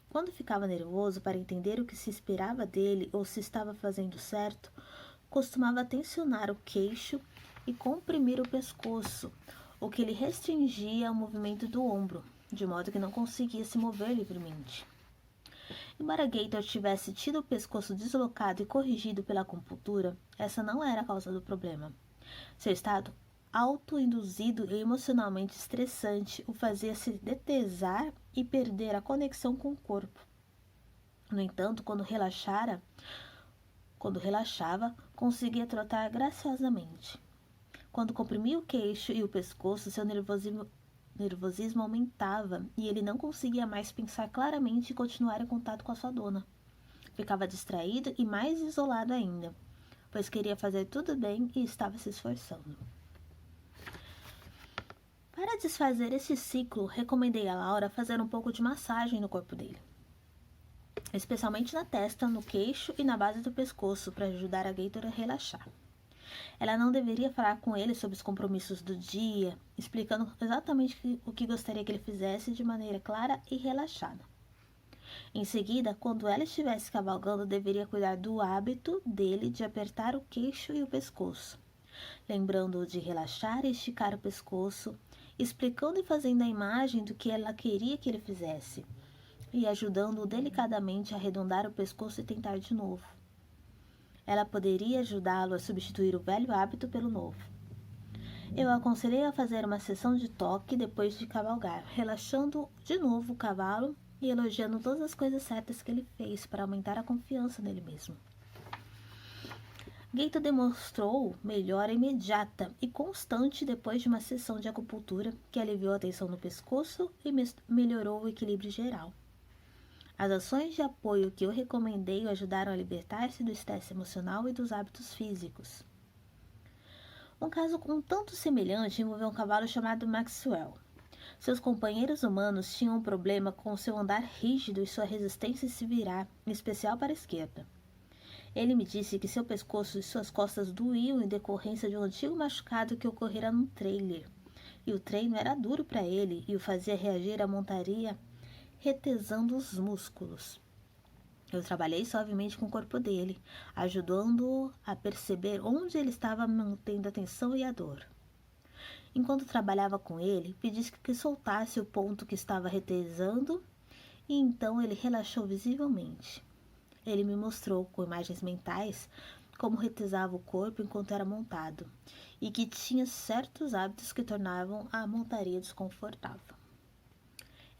Quando ficava nervoso para entender o que se esperava dele ou se estava fazendo certo, costumava tensionar o queixo e comprimir o pescoço, o que lhe restringia o movimento do ombro, de modo que não conseguia se mover livremente. Embora Gator tivesse tido o pescoço deslocado e corrigido pela acupuntura, essa não era a causa do problema. Seu estado autoinduzido e emocionalmente estressante o fazia se detesar e perder a conexão com o corpo. No entanto, quando relaxava, conseguia trotar graciosamente. Quando comprimia o queixo e o pescoço, seu nervosismo aumentava e ele não conseguia mais pensar claramente e continuar em contato com a sua dona. Ficava distraído e mais isolado ainda, pois queria fazer tudo bem e estava se esforçando. Para desfazer esse ciclo, recomendei a Laura fazer um pouco de massagem no corpo dele, especialmente na testa, no queixo e na base do pescoço, para ajudar a Gator a relaxar. Ela não deveria falar com ele sobre os compromissos do dia, explicando exatamente o que gostaria que ele fizesse de maneira clara e relaxada. Em seguida, quando ela estivesse cavalgando, deveria cuidar do hábito dele de apertar o queixo e o pescoço, lembrando-o de relaxar e esticar o pescoço, explicando e fazendo a imagem do que ela queria que ele fizesse, e ajudando-o delicadamente a arredondar o pescoço e tentar de novo. Ela poderia ajudá-lo a substituir o velho hábito pelo novo. Eu aconselhei a fazer uma sessão de toque depois de cavalgar, relaxando de novo o cavalo e elogiando todas as coisas certas que ele fez para aumentar a confiança nele mesmo. Gator demonstrou melhora imediata e constante depois de uma sessão de acupuntura que aliviou a tensão no pescoço e melhorou o equilíbrio geral. As ações de apoio que eu recomendei o ajudaram a libertar-se do estresse emocional e dos hábitos físicos. Um caso um tanto semelhante envolveu um cavalo chamado Maxwell. Seus companheiros humanos tinham um problema com seu andar rígido e sua resistência em se virar, em especial para a esquerda. Ele me disse que seu pescoço e suas costas doíam em decorrência de um antigo machucado que ocorrera num trailer, e o treino era duro para ele e o fazia reagir à montaria retesando os músculos. Eu trabalhei suavemente com o corpo dele, ajudando-o a perceber onde ele estava mantendo a tensão e a dor. Enquanto trabalhava com ele, pedi que soltasse o ponto que estava retesando e então ele relaxou visivelmente. Ele me mostrou, com imagens mentais, como retesava o corpo enquanto era montado e que tinha certos hábitos que tornavam a montaria desconfortável.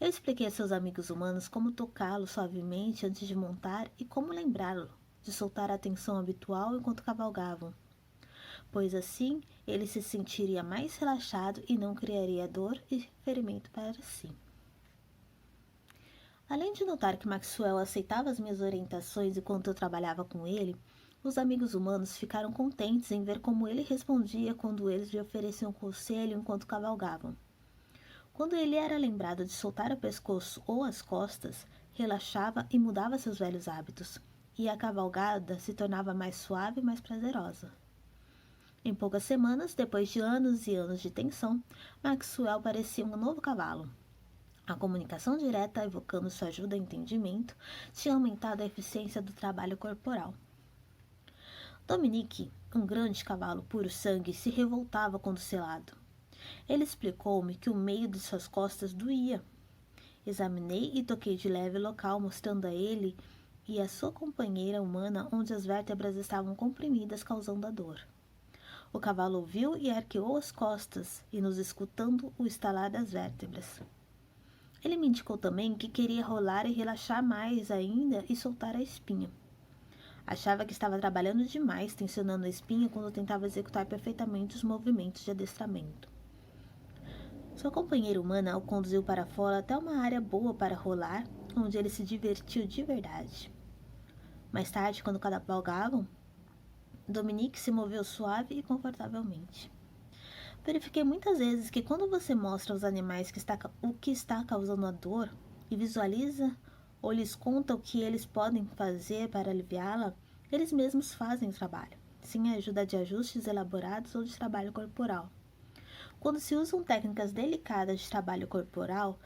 Eu expliquei a seus amigos humanos como tocá-lo suavemente antes de montar e como lembrá-lo de soltar a tensão habitual enquanto cavalgavam, pois assim ele se sentiria mais relaxado e não criaria dor e ferimento para si. Além de notar que Maxwell aceitava as minhas orientações enquanto eu trabalhava com ele, os amigos humanos ficaram contentes em ver como ele respondia quando eles lhe ofereciam conselho enquanto cavalgavam. Quando ele era lembrado de soltar o pescoço ou as costas, relaxava e mudava seus velhos hábitos, e a cavalgada se tornava mais suave e mais prazerosa. Em poucas semanas, depois de anos e anos de tensão, Maxwell parecia um novo cavalo. A comunicação direta, evocando sua ajuda e entendimento, tinha aumentado a eficiência do trabalho corporal. Dominique, um grande cavalo puro sangue, se revoltava quando selado. Ele explicou-me que o meio de suas costas doía. Examinei e toquei de leve o local, mostrando a ele e a sua companheira humana onde as vértebras estavam comprimidas, causando a dor. O cavalo ouviu e arqueou as costas, e nos escutando o estalar das vértebras. Ele me indicou também que queria rolar e relaxar mais ainda e soltar a espinha. Achava que estava trabalhando demais, tensionando a espinha quando tentava executar perfeitamente os movimentos de adestramento. Sua companheira humana o conduziu para fora até uma área boa para rolar, onde ele se divertiu de verdade. Mais tarde, quando cavalgavam, Dominique se moveu suave e confortavelmente. Verifiquei muitas vezes que quando você mostra aos animais o que está causando a dor e visualiza ou lhes conta o que eles podem fazer para aliviá-la, eles mesmos fazem o trabalho, sem a ajuda de ajustes elaborados ou de trabalho corporal. Quando se usam técnicas delicadas de trabalho corporal,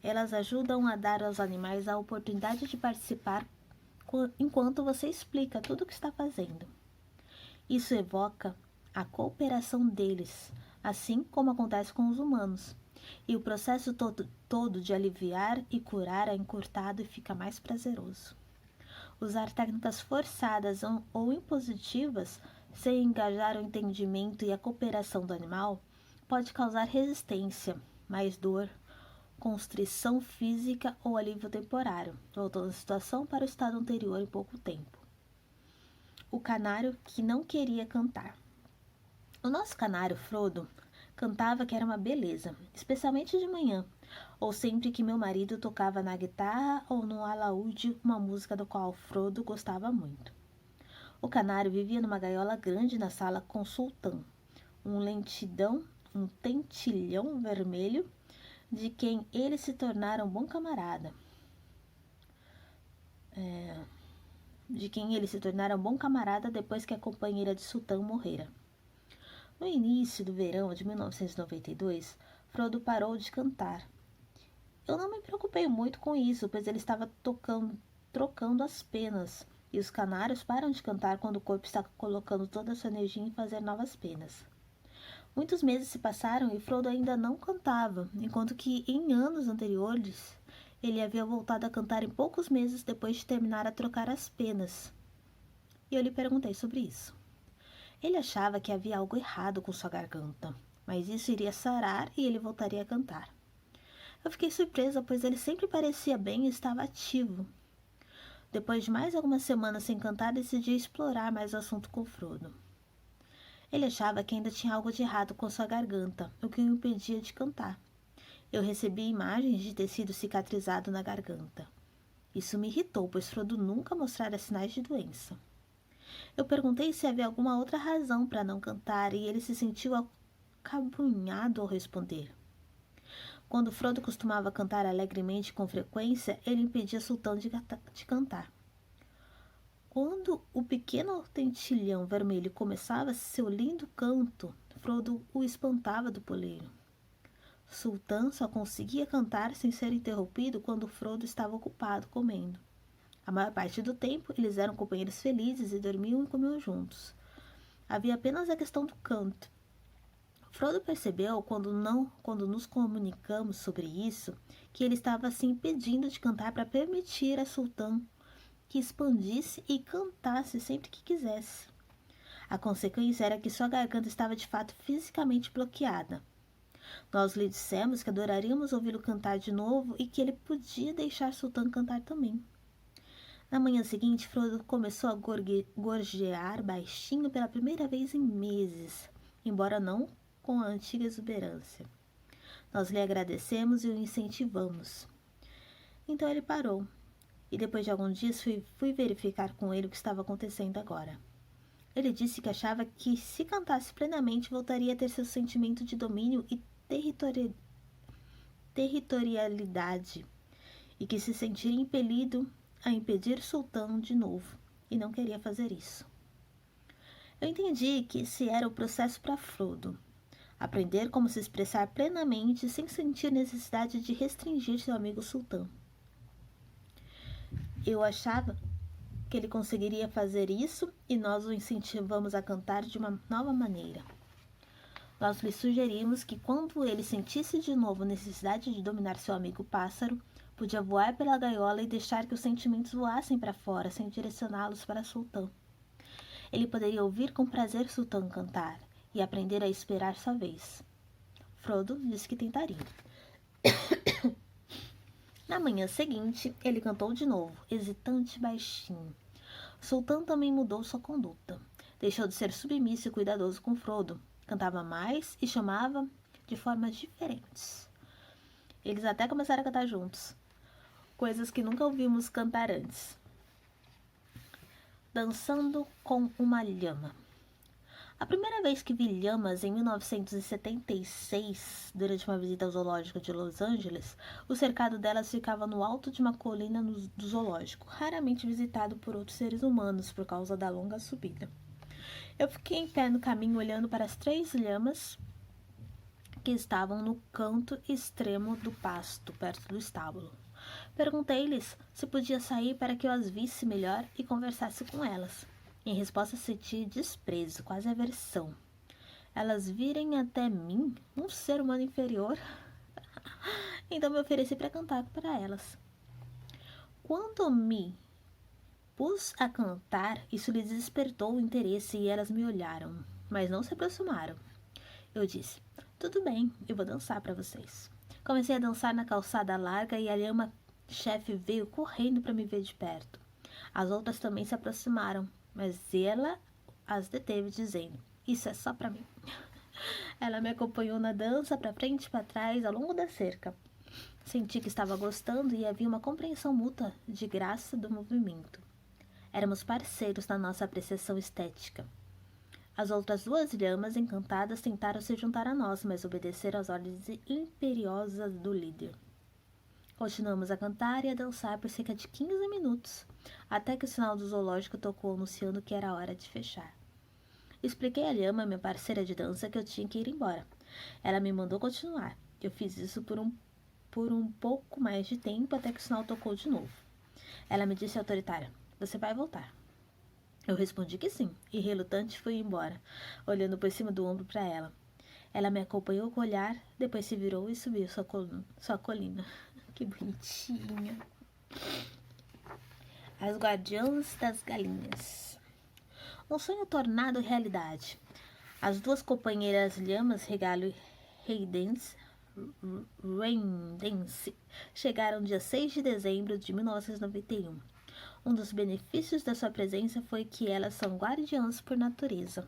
elas ajudam a dar aos animais a oportunidade de participar enquanto você explica tudo o que está fazendo. Isso evoca a cooperação deles, assim como acontece com os humanos, e o processo todo de aliviar e curar é encurtado e fica mais prazeroso. Usar técnicas forçadas ou impositivas, sem engajar o entendimento e a cooperação do animal, pode causar resistência, mais dor, constrição física ou alívio temporário, voltando a situação para o estado anterior em pouco tempo. O canário que não queria cantar. O nosso canário, Frodo, cantava que era uma beleza, especialmente de manhã, ou sempre que meu marido tocava na guitarra ou no alaúde uma música do qual Frodo gostava muito. O canário vivia numa gaiola grande na sala com Sultão, um tentilhão vermelho, de quem ele se tornara um bom camarada. Depois que a companheira de Sultão morrera. No início do verão de 1992, Frodo parou de cantar. Eu não me preocupei muito com isso, pois ele estava trocando as penas, e os canários param de cantar quando o corpo está colocando toda a sua energia em fazer novas penas. Muitos meses se passaram e Frodo ainda não cantava, enquanto que em anos anteriores ele havia voltado a cantar em poucos meses depois de terminar a trocar as penas. E eu lhe perguntei sobre isso. Ele achava que havia algo errado com sua garganta, mas isso iria sarar e ele voltaria a cantar. Eu fiquei surpresa, pois ele sempre parecia bem e estava ativo. Depois de mais algumas semanas sem cantar, decidi explorar mais o assunto com Frodo. Ele achava que ainda tinha algo de errado com sua garganta, o que o impedia de cantar. Eu recebi imagens de tecido cicatrizado na garganta. Isso me irritou, pois Frodo nunca mostrara sinais de doença. Eu perguntei se havia alguma outra razão para não cantar e ele se sentiu acabrunhado ao responder. Quando Frodo costumava cantar alegremente com frequência, ele impedia Sultão de cantar. Quando o pequeno tentilhão vermelho começava seu lindo canto, Frodo o espantava do poleiro. Sultão só conseguia cantar sem ser interrompido quando Frodo estava ocupado comendo. A maior parte do tempo, eles eram companheiros felizes e dormiam e comiam juntos. Havia apenas a questão do canto. Frodo percebeu, quando nos comunicamos sobre isso, que ele estava se impedindo de cantar para permitir a Sultão que expandisse e cantasse sempre que quisesse. A consequência era que sua garganta estava de fato fisicamente bloqueada. Nós lhe dissemos que adoraríamos ouvi-lo cantar de novo e que ele podia deixar Sultão cantar também. Na manhã seguinte, Frodo começou a gorjear baixinho pela primeira vez em meses, embora não com a antiga exuberância. Nós lhe agradecemos e o incentivamos. Então ele parou, e depois de alguns dias fui verificar com ele o que estava acontecendo agora. Ele disse que achava que, se cantasse plenamente, voltaria a ter seu sentimento de domínio e territorialidade, e que se sentiria impelido a impedir Sultão de novo, e não queria fazer isso. Eu entendi que esse era o processo para Frodo. Aprender como se expressar plenamente sem sentir necessidade de restringir seu amigo Sultão. Eu achava que ele conseguiria fazer isso e nós o incentivamos a cantar de uma nova maneira. Nós lhe sugerimos que, quando ele sentisse de novo necessidade de dominar seu amigo pássaro, podia voar pela gaiola e deixar que os sentimentos voassem para fora, sem direcioná-los para Sultão. Ele poderia ouvir com prazer Sultão cantar e aprender a esperar sua vez. Frodo disse que tentaria. Na manhã seguinte, ele cantou de novo, hesitante e baixinho. Sultão também mudou sua conduta. Deixou de ser submisso e cuidadoso com Frodo. Cantava mais e chamava de formas diferentes. Eles até começaram a cantar juntos, coisas que nunca ouvimos cantar antes. Dançando com uma lhama. A primeira vez que vi lhamas, em 1976, durante uma visita ao zoológico de Los Angeles, o cercado delas ficava no alto de uma colina do zoológico, raramente visitado por outros seres humanos por causa da longa subida. Eu fiquei em pé no caminho olhando para as 3 lhamas que estavam no canto extremo do pasto, perto do estábulo. Perguntei-lhes se podia sair para que eu as visse melhor e conversasse com elas. Em resposta, senti desprezo, quase aversão. Elas virem até mim, um ser humano inferior? Então me ofereci para cantar para elas. Quando me pus a cantar, isso lhes despertou o interesse e elas me olharam, mas não se aproximaram. Eu disse: tudo bem, eu vou dançar para vocês. Comecei a dançar na calçada larga e a lhama-chefe veio correndo para me ver de perto. As outras também se aproximaram, mas ela as deteve, dizendo: "Isso é só para mim." Ela me acompanhou na dança, para frente e para trás, ao longo da cerca. Senti que estava gostando e havia uma compreensão mútua de graça do movimento. Éramos parceiros na nossa apreciação estética. As outras duas lhamas, encantadas, tentaram se juntar a nós, mas obedeceram às ordens imperiosas do líder. Continuamos a cantar e a dançar por cerca de 15 minutos, até que o sinal do zoológico tocou anunciando que era hora de fechar. Expliquei à lhama, minha parceira de dança, que eu tinha que ir embora. Ela me mandou continuar. Eu fiz isso por um pouco mais de tempo, até que o sinal tocou de novo. Ela me disse autoritária: "Você vai voltar." Eu respondi que sim, e relutante fui embora, olhando por cima do ombro para ela. Ela me acompanhou com o olhar, depois se virou e subiu sua colina. Que bonitinha. As Guardiãs das Galinhas. Um sonho tornado realidade. As duas companheiras lhamas, Regalo e Raindance, chegaram dia 6 de dezembro de 1991. Um dos benefícios da sua presença foi que elas são guardiãs por natureza.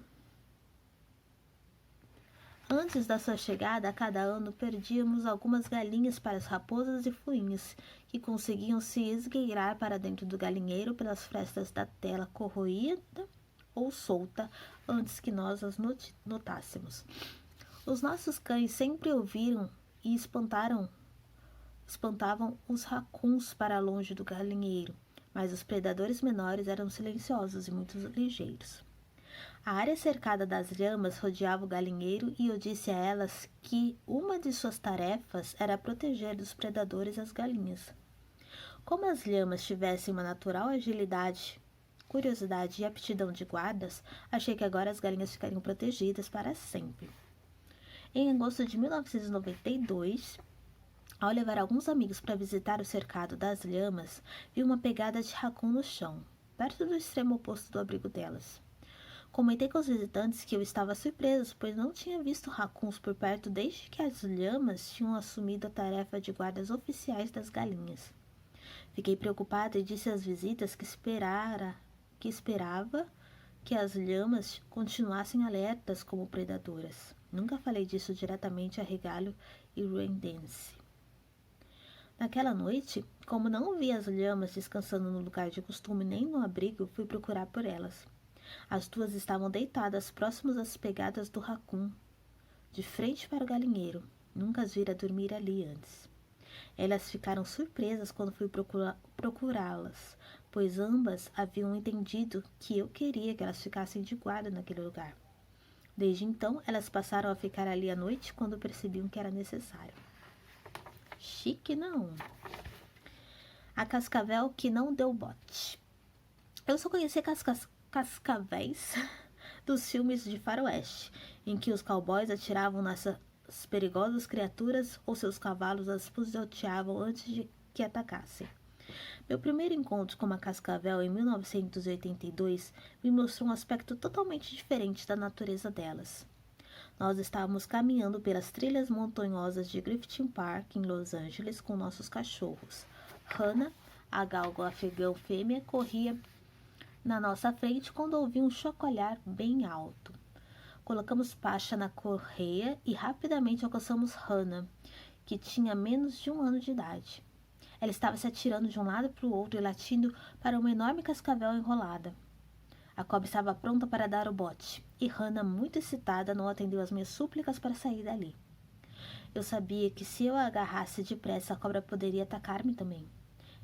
Antes da sua chegada, a cada ano perdíamos algumas galinhas para as raposas e fuinhas, que conseguiam se esgueirar para dentro do galinheiro pelas frestas da tela corroída ou solta antes que nós as notássemos. Os nossos cães sempre ouviram e espantavam os racuns para longe do galinheiro, mas os predadores menores eram silenciosos e muito ligeiros. A área cercada das lhamas rodeava o galinheiro e eu disse a elas que uma de suas tarefas era proteger dos predadores as galinhas. Como as lhamas tivessem uma natural agilidade, curiosidade e aptidão de guardas, achei que agora as galinhas ficariam protegidas para sempre. Em agosto de 1992, ao levar alguns amigos para visitar o cercado das lhamas, vi uma pegada de racun no chão, perto do extremo oposto do abrigo delas. Comentei com os visitantes que eu estava surpreso, pois não tinha visto racuns por perto desde que as lhamas tinham assumido a tarefa de guardas oficiais das galinhas. Fiquei preocupada e disse às visitas que esperava que as lhamas continuassem alertas como predadoras. Nunca falei disso diretamente a Regalo e Raindance. Naquela noite, como não vi as lhamas descansando no lugar de costume nem no abrigo, fui procurar por elas. As duas estavam deitadas próximas às pegadas do racun, de frente para o galinheiro. Nunca as vira dormir ali antes. Elas ficaram surpresas quando fui procurá-las, pois ambas haviam entendido que eu queria que elas ficassem de guarda naquele lugar. Desde então, elas passaram a ficar ali à noite quando percebiam que era necessário. Chique, não? A cascavel que não deu bote. Eu só conheci cascavéis dos filmes de faroeste, em que os cowboys atiravam nessas perigosas criaturas ou seus cavalos as pisoteavam antes de que atacassem. Meu primeiro encontro com uma cascavel em 1982 me mostrou um aspecto totalmente diferente da natureza delas. Nós estávamos caminhando pelas trilhas montanhosas de Griffith Park, em Los Angeles, com nossos cachorros. Hannah, a galgo afegã fêmea, corria na nossa frente quando ouvi um chocolhar bem alto. Colocamos Pasha na correia e rapidamente alcançamos Hannah, que tinha menos de 1 ano de idade. Ela estava se atirando de um lado para o outro e latindo para uma enorme cascavel enrolada. A cobra estava pronta para dar o bote, e Hannah, muito excitada, não atendeu às minhas súplicas para sair dali. Eu sabia que se eu a agarrasse depressa, a cobra poderia atacar-me também.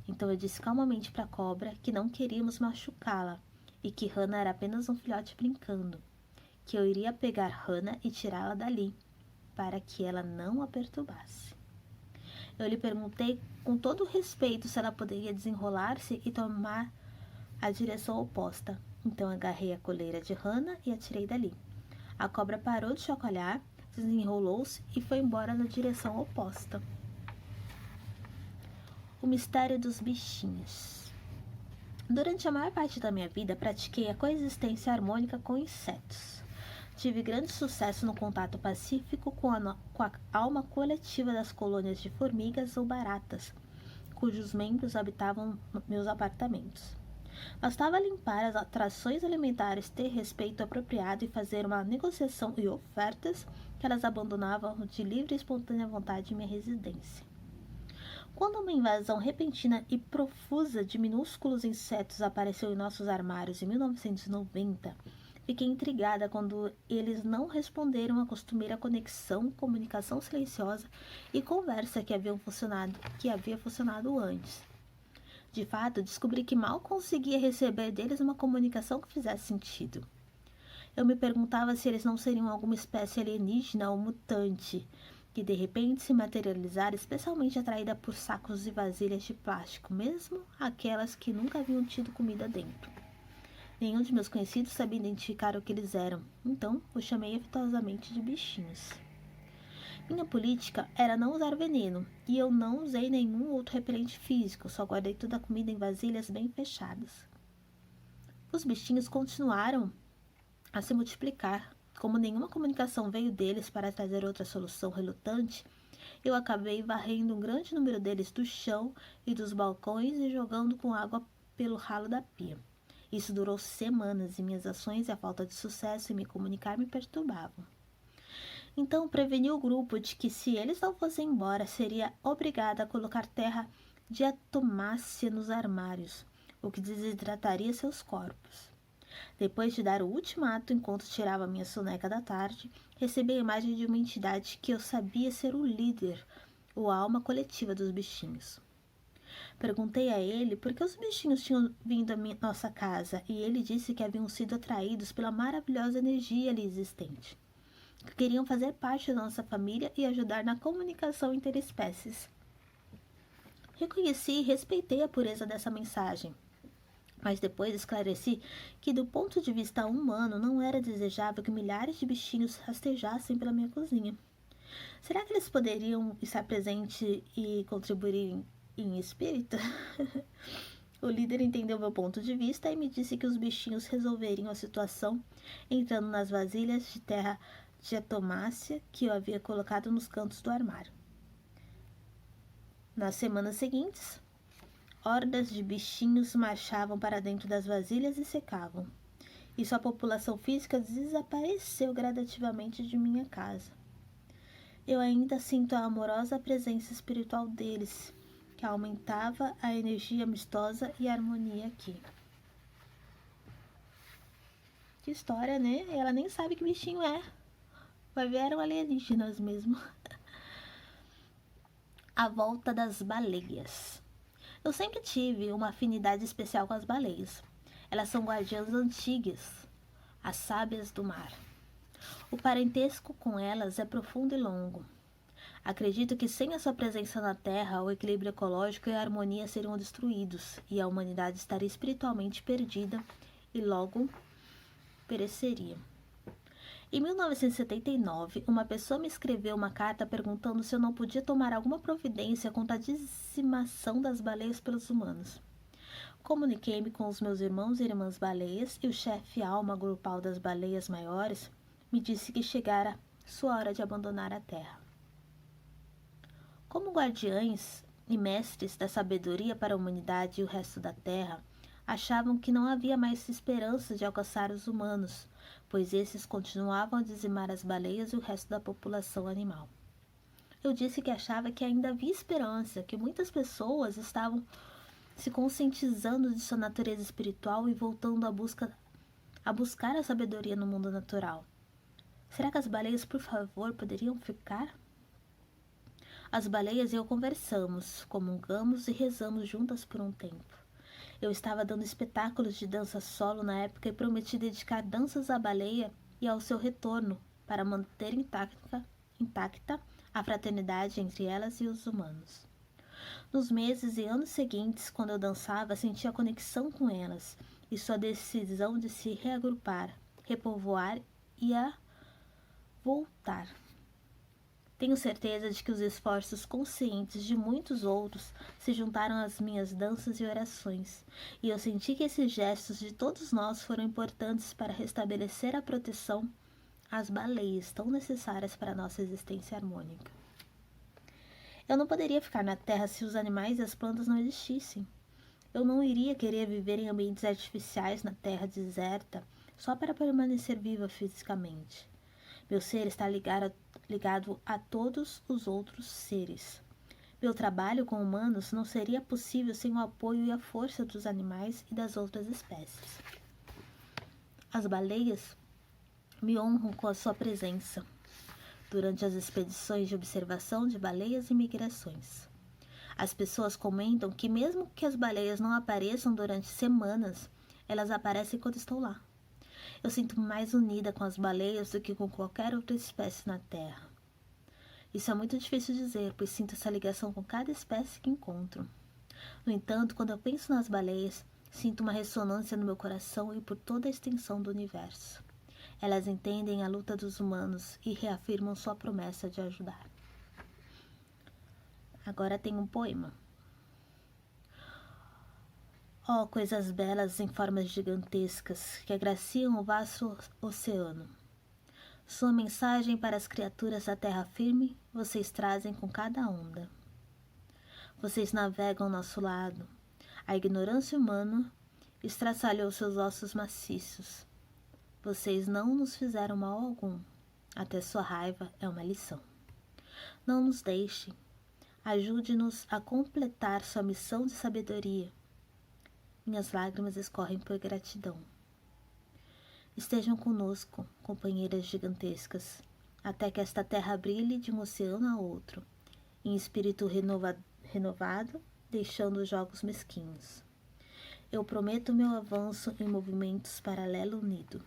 Então eu disse calmamente para a cobra que não queríamos machucá-la e que Hannah era apenas um filhote brincando, que eu iria pegar Hannah e tirá-la dali, para que ela não a perturbasse. Eu lhe perguntei com todo respeito se ela poderia desenrolar-se e tomar a direção oposta. Então agarrei a coleira de Hannah e a tirei dali. A cobra parou de chacoalhar, desenrolou-se e foi embora na direção oposta. O mistério dos bichinhos. Durante a maior parte da minha vida, pratiquei a coexistência harmônica com insetos. Tive grande sucesso no contato pacífico com a alma coletiva das colônias de formigas ou baratas, cujos membros habitavam meus apartamentos. Bastava limpar as atrações alimentares, ter respeito apropriado e fazer uma negociação e ofertas que elas abandonavam de livre e espontânea vontade em minha residência. Quando uma invasão repentina e profusa de minúsculos insetos apareceu em nossos armários em 1990, fiquei intrigada quando eles não responderam à costumeira conexão, comunicação silenciosa e conversa que havia funcionado antes. De fato, descobri que mal conseguia receber deles uma comunicação que fizesse sentido. Eu me perguntava se eles não seriam alguma espécie alienígena ou mutante, que de repente se materializara, especialmente atraída por sacos e vasilhas de plástico, mesmo aquelas que nunca haviam tido comida dentro. Nenhum de meus conhecidos sabia identificar o que eles eram, então os chamei afetuosamente de bichinhos. Minha política era não usar veneno, e eu não usei nenhum outro repelente físico, só guardei toda a comida em vasilhas bem fechadas. Os bichinhos continuaram a se multiplicar. Como nenhuma comunicação veio deles para trazer outra solução relutante, eu acabei varrendo um grande número deles do chão e dos balcões e jogando com água pelo ralo da pia. Isso durou semanas e minhas ações e a falta de sucesso em me comunicar me perturbavam. Então preveni o grupo de que se eles não fossem embora, seria obrigada a colocar terra diatomácea nos armários, o que desidrataria seus corpos. Depois de dar o ultimato enquanto tirava minha soneca da tarde, recebi a imagem de uma entidade que eu sabia ser o líder, ou a alma coletiva dos bichinhos. Perguntei a ele por que os bichinhos tinham vindo à nossa casa, e ele disse que haviam sido atraídos pela maravilhosa energia ali existente, que queriam fazer parte da nossa família e ajudar na comunicação interespécies. Reconheci e respeitei a pureza dessa mensagem, mas depois esclareci que, do ponto de vista humano, não era desejável que milhares de bichinhos rastejassem pela minha cozinha. Será que eles poderiam estar presentes e contribuir em espírito? O líder entendeu meu ponto de vista e me disse que os bichinhos resolveriam a situação entrando nas vasilhas de terra diatomácea que eu havia colocado nos cantos do armário. Nas semanas seguintes, hordas de bichinhos marchavam para dentro das vasilhas e secavam, e sua população física desapareceu gradativamente de minha casa. Eu ainda sinto a amorosa presença espiritual deles, que aumentava a energia amistosa e a harmonia aqui. Que história, né? Ela nem sabe que bichinho é. Vai ver, eram alienígenas mesmo. A volta das baleias. Eu sempre tive uma afinidade especial com as baleias. Elas são guardiãs antigas, as sábias do mar. O parentesco com elas é profundo e longo. Acredito que sem a sua presença na Terra, o equilíbrio ecológico e a harmonia seriam destruídos, e a humanidade estaria espiritualmente perdida e logo pereceria. Em 1979, uma pessoa me escreveu uma carta perguntando se eu não podia tomar alguma providência contra a dizimação das baleias pelos humanos. Comuniquei-me com os meus irmãos e irmãs baleias, e o chefe alma grupal das baleias maiores me disse que chegara sua hora de abandonar a Terra. Como guardiães e mestres da sabedoria para a humanidade e o resto da Terra, achavam que não havia mais esperança de alcançar os humanos, pois esses continuavam a dizimar as baleias e o resto da população animal. Eu disse que achava que ainda havia esperança, que muitas pessoas estavam se conscientizando de sua natureza espiritual e voltando a buscar a sabedoria no mundo natural. Será que as baleias, por favor, poderiam ficar? As baleias e eu conversamos, comungamos e rezamos juntas por um tempo. Eu estava dando espetáculos de dança solo na época e prometi dedicar danças à baleia e ao seu retorno para manter intacta a fraternidade entre elas e os humanos. Nos meses e anos seguintes, quando eu dançava, senti a conexão com elas e sua decisão de se reagrupar, repovoar e a voltar. Tenho certeza de que os esforços conscientes de muitos outros se juntaram às minhas danças e orações, e eu senti que esses gestos de todos nós foram importantes para restabelecer a proteção as baleias tão necessárias para a nossa existência harmônica. Eu não poderia ficar na Terra se os animais e as plantas não existissem. Eu não iria querer viver em ambientes artificiais na Terra deserta só para permanecer viva fisicamente. Meu ser está ligado a todos os outros seres. Meu trabalho com humanos não seria possível sem o apoio e a força dos animais e das outras espécies. As baleias me honram com a sua presença durante as expedições de observação de baleias e migrações. As pessoas comentam que mesmo que as baleias não apareçam durante semanas, elas aparecem quando estou lá. Eu sinto-me mais unida com as baleias do que com qualquer outra espécie na Terra. Isso é muito difícil dizer, pois sinto essa ligação com cada espécie que encontro. No entanto, quando eu penso nas baleias, sinto uma ressonância no meu coração e por toda a extensão do universo. Elas entendem a luta dos humanos e reafirmam sua promessa de ajudar. Agora tem um poema. Oh, coisas belas em formas gigantescas que agraciam o vasto oceano. Sua mensagem para as criaturas da terra firme vocês trazem com cada onda. Vocês navegam ao nosso lado. A ignorância humana estraçalhou seus ossos maciços. Vocês não nos fizeram mal algum. Até sua raiva é uma lição. Não nos deixe. Ajude-nos a completar sua missão de sabedoria. Minhas lágrimas escorrem por gratidão. Estejam conosco, companheiras gigantescas, até que esta terra brilhe de um oceano a outro, em espírito renovado, deixando os jogos mesquinhos. Eu prometo meu avanço em movimentos paralelo unido.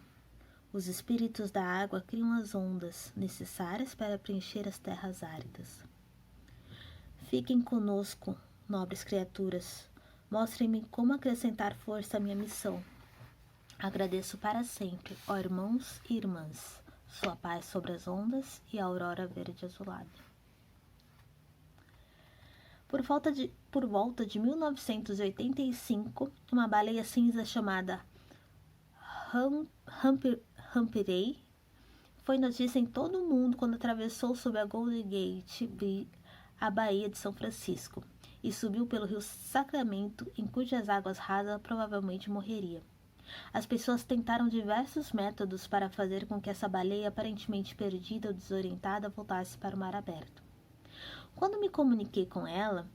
Os espíritos da água criam as ondas necessárias para preencher as terras áridas. Fiquem conosco, nobres criaturas. Mostrem-me como acrescentar força à minha missão. Agradeço para sempre, ó irmãos e irmãs, sua paz sobre as ondas e a aurora verde azulada. Por volta de 1985, uma baleia cinza chamada Humphrey foi notícia em todo o mundo quando atravessou sob a Golden Gate a Baía de São Francisco e subiu pelo rio Sacramento, em cujas águas rasas provavelmente morreria. As pessoas tentaram diversos métodos para fazer com que essa baleia aparentemente perdida ou desorientada voltasse para o mar aberto. Quando me comuniquei com ela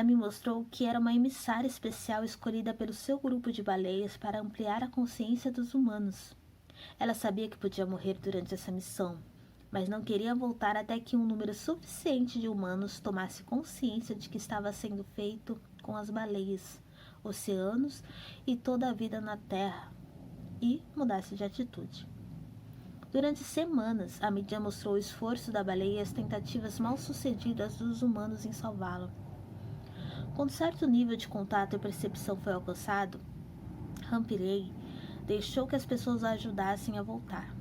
me mostrou que era uma emissária especial escolhida pelo seu grupo de baleias para ampliar a consciência dos humanos. Ela sabia que podia morrer durante essa missão, mas não queria voltar até que um número suficiente de humanos tomasse consciência de que estava sendo feito com as baleias, oceanos e toda a vida na Terra, e mudasse de atitude. Durante semanas, a mídia mostrou o esforço da baleia e as tentativas mal sucedidas dos humanos em salvá-la. Quando certo nível de contato e percepção foi alcançado, Humphrey deixou que as pessoas a ajudassem a voltar.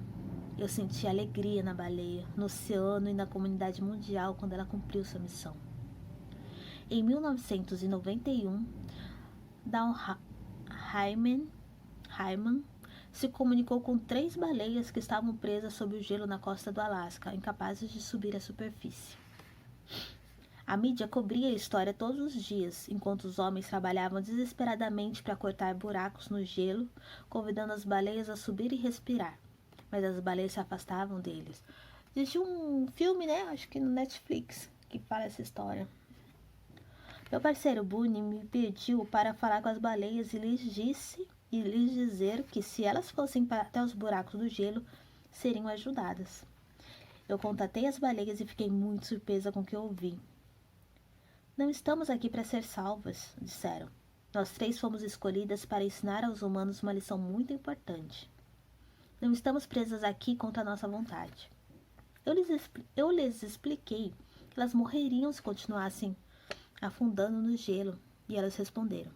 Eu senti alegria na baleia, no oceano e na comunidade mundial quando ela cumpriu sua missão. Em 1991, Don Hyman se comunicou com 3 baleias que estavam presas sob o gelo na costa do Alasca, incapazes de subir à superfície. A mídia cobria a história todos os dias, enquanto os homens trabalhavam desesperadamente para cortar buracos no gelo, convidando as baleias a subir e respirar. Mas as baleias se afastavam deles. Existe um filme, acho que no Netflix, que fala essa história. Meu parceiro Boone me pediu para falar com as baleias e lhes dizer que se elas fossem até os buracos do gelo, seriam ajudadas. Eu contatei as baleias e fiquei muito surpresa com o que ouvi. Não estamos aqui para ser salvas, disseram. Nós 3 fomos escolhidas para ensinar aos humanos uma lição muito importante. Não estamos presas aqui contra a nossa vontade. Eu lhes expliquei que elas morreriam se continuassem afundando no gelo, e elas responderam: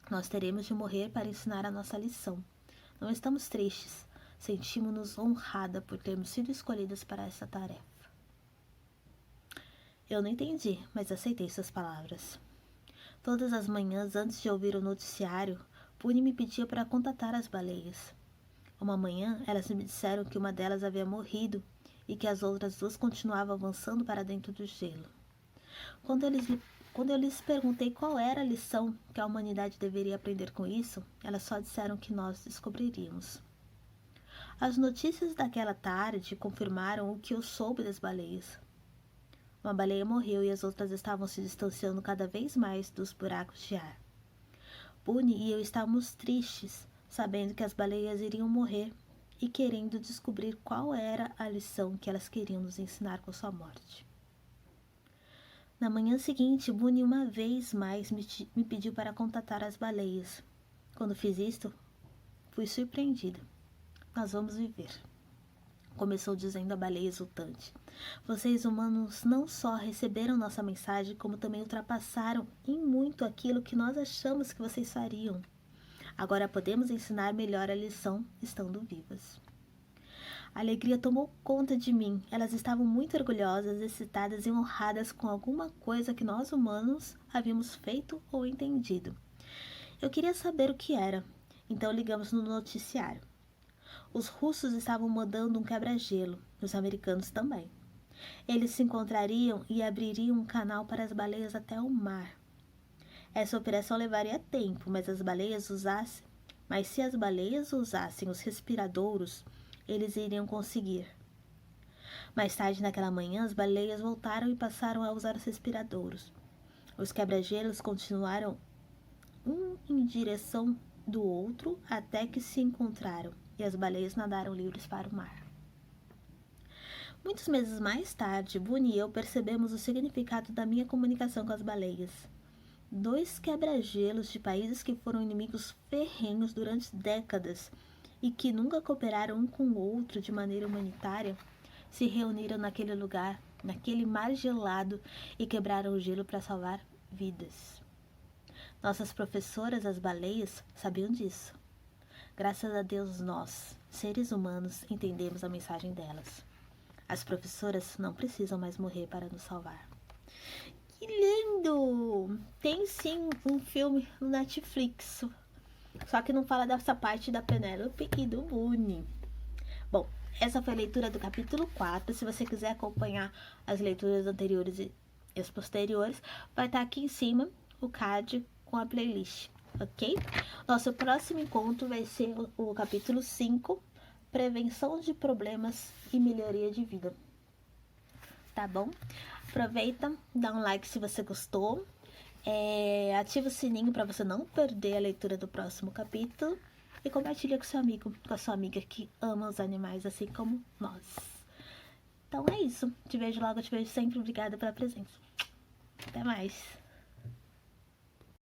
nós teremos de morrer para ensinar a nossa lição. Não estamos tristes, sentimos-nos honradas por termos sido escolhidas para essa tarefa. Eu não entendi, mas aceitei suas palavras. Todas as manhãs, antes de ouvir o noticiário, Boone me pedia para contatar as baleias. Uma manhã, elas me disseram que uma delas havia morrido e que as outras duas continuavam avançando para dentro do gelo. Quando eu lhes perguntei qual era a lição que a humanidade deveria aprender com isso, elas só disseram que nós descobriríamos. As notícias daquela tarde confirmaram o que eu soube das baleias. Uma baleia morreu e as outras estavam se distanciando cada vez mais dos buracos de ar. Bunny e eu estávamos tristes, sabendo que as baleias iriam morrer e querendo descobrir qual era a lição que elas queriam nos ensinar com sua morte. Na manhã seguinte, Bunny uma vez mais me pediu para contatar as baleias. Quando fiz isto, fui surpreendida. Nós vamos viver, começou dizendo a baleia exultante. Vocês humanos não só receberam nossa mensagem, como também ultrapassaram em muito aquilo que nós achamos que vocês fariam. Agora podemos ensinar melhor a lição estando vivas. A alegria tomou conta de mim. Elas estavam muito orgulhosas, excitadas e honradas com alguma coisa que nós humanos havíamos feito ou entendido. Eu queria saber o que era, então ligamos no noticiário. Os russos estavam mandando um quebra-gelo, os americanos também. Eles se encontrariam e abririam um canal para as baleias até o mar. Essa operação levaria tempo, mas se as baleias usassem os respiradouros, eles iriam conseguir. Mais tarde naquela manhã, as baleias voltaram e passaram a usar os respiradouros. Os quebra-gelos continuaram um em direção do outro até que se encontraram e as baleias nadaram livres para o mar. Muitos meses mais tarde, Bunny e eu percebemos o significado da minha comunicação com as baleias. 2 quebra-gelos de países que foram inimigos ferrenhos durante décadas e que nunca cooperaram um com o outro de maneira humanitária, se reuniram naquele lugar, naquele mar gelado, e quebraram o gelo para salvar vidas. Nossas professoras, as baleias, sabiam disso. Graças a Deus nós, seres humanos, entendemos a mensagem delas. As professoras não precisam mais morrer para nos salvar. Que lindo! Tem sim um filme no Netflix, só que não fala dessa parte da Penélope e do Bunny. Bom, essa foi a leitura do capítulo 4. Se você quiser acompanhar as leituras anteriores e as posteriores, vai estar aqui em cima o card com a playlist, ok? Nosso próximo encontro vai ser o capítulo 5, Prevenção de Problemas e Melhoria de Vida. Tá bom? Aproveita, dá um like se você gostou. Ativa o sininho para você não perder a leitura do próximo capítulo. E compartilha com seu amigo, com a sua amiga que ama os animais assim como nós. Então é isso. Te vejo logo, te vejo sempre. Obrigada pela presença. Até mais.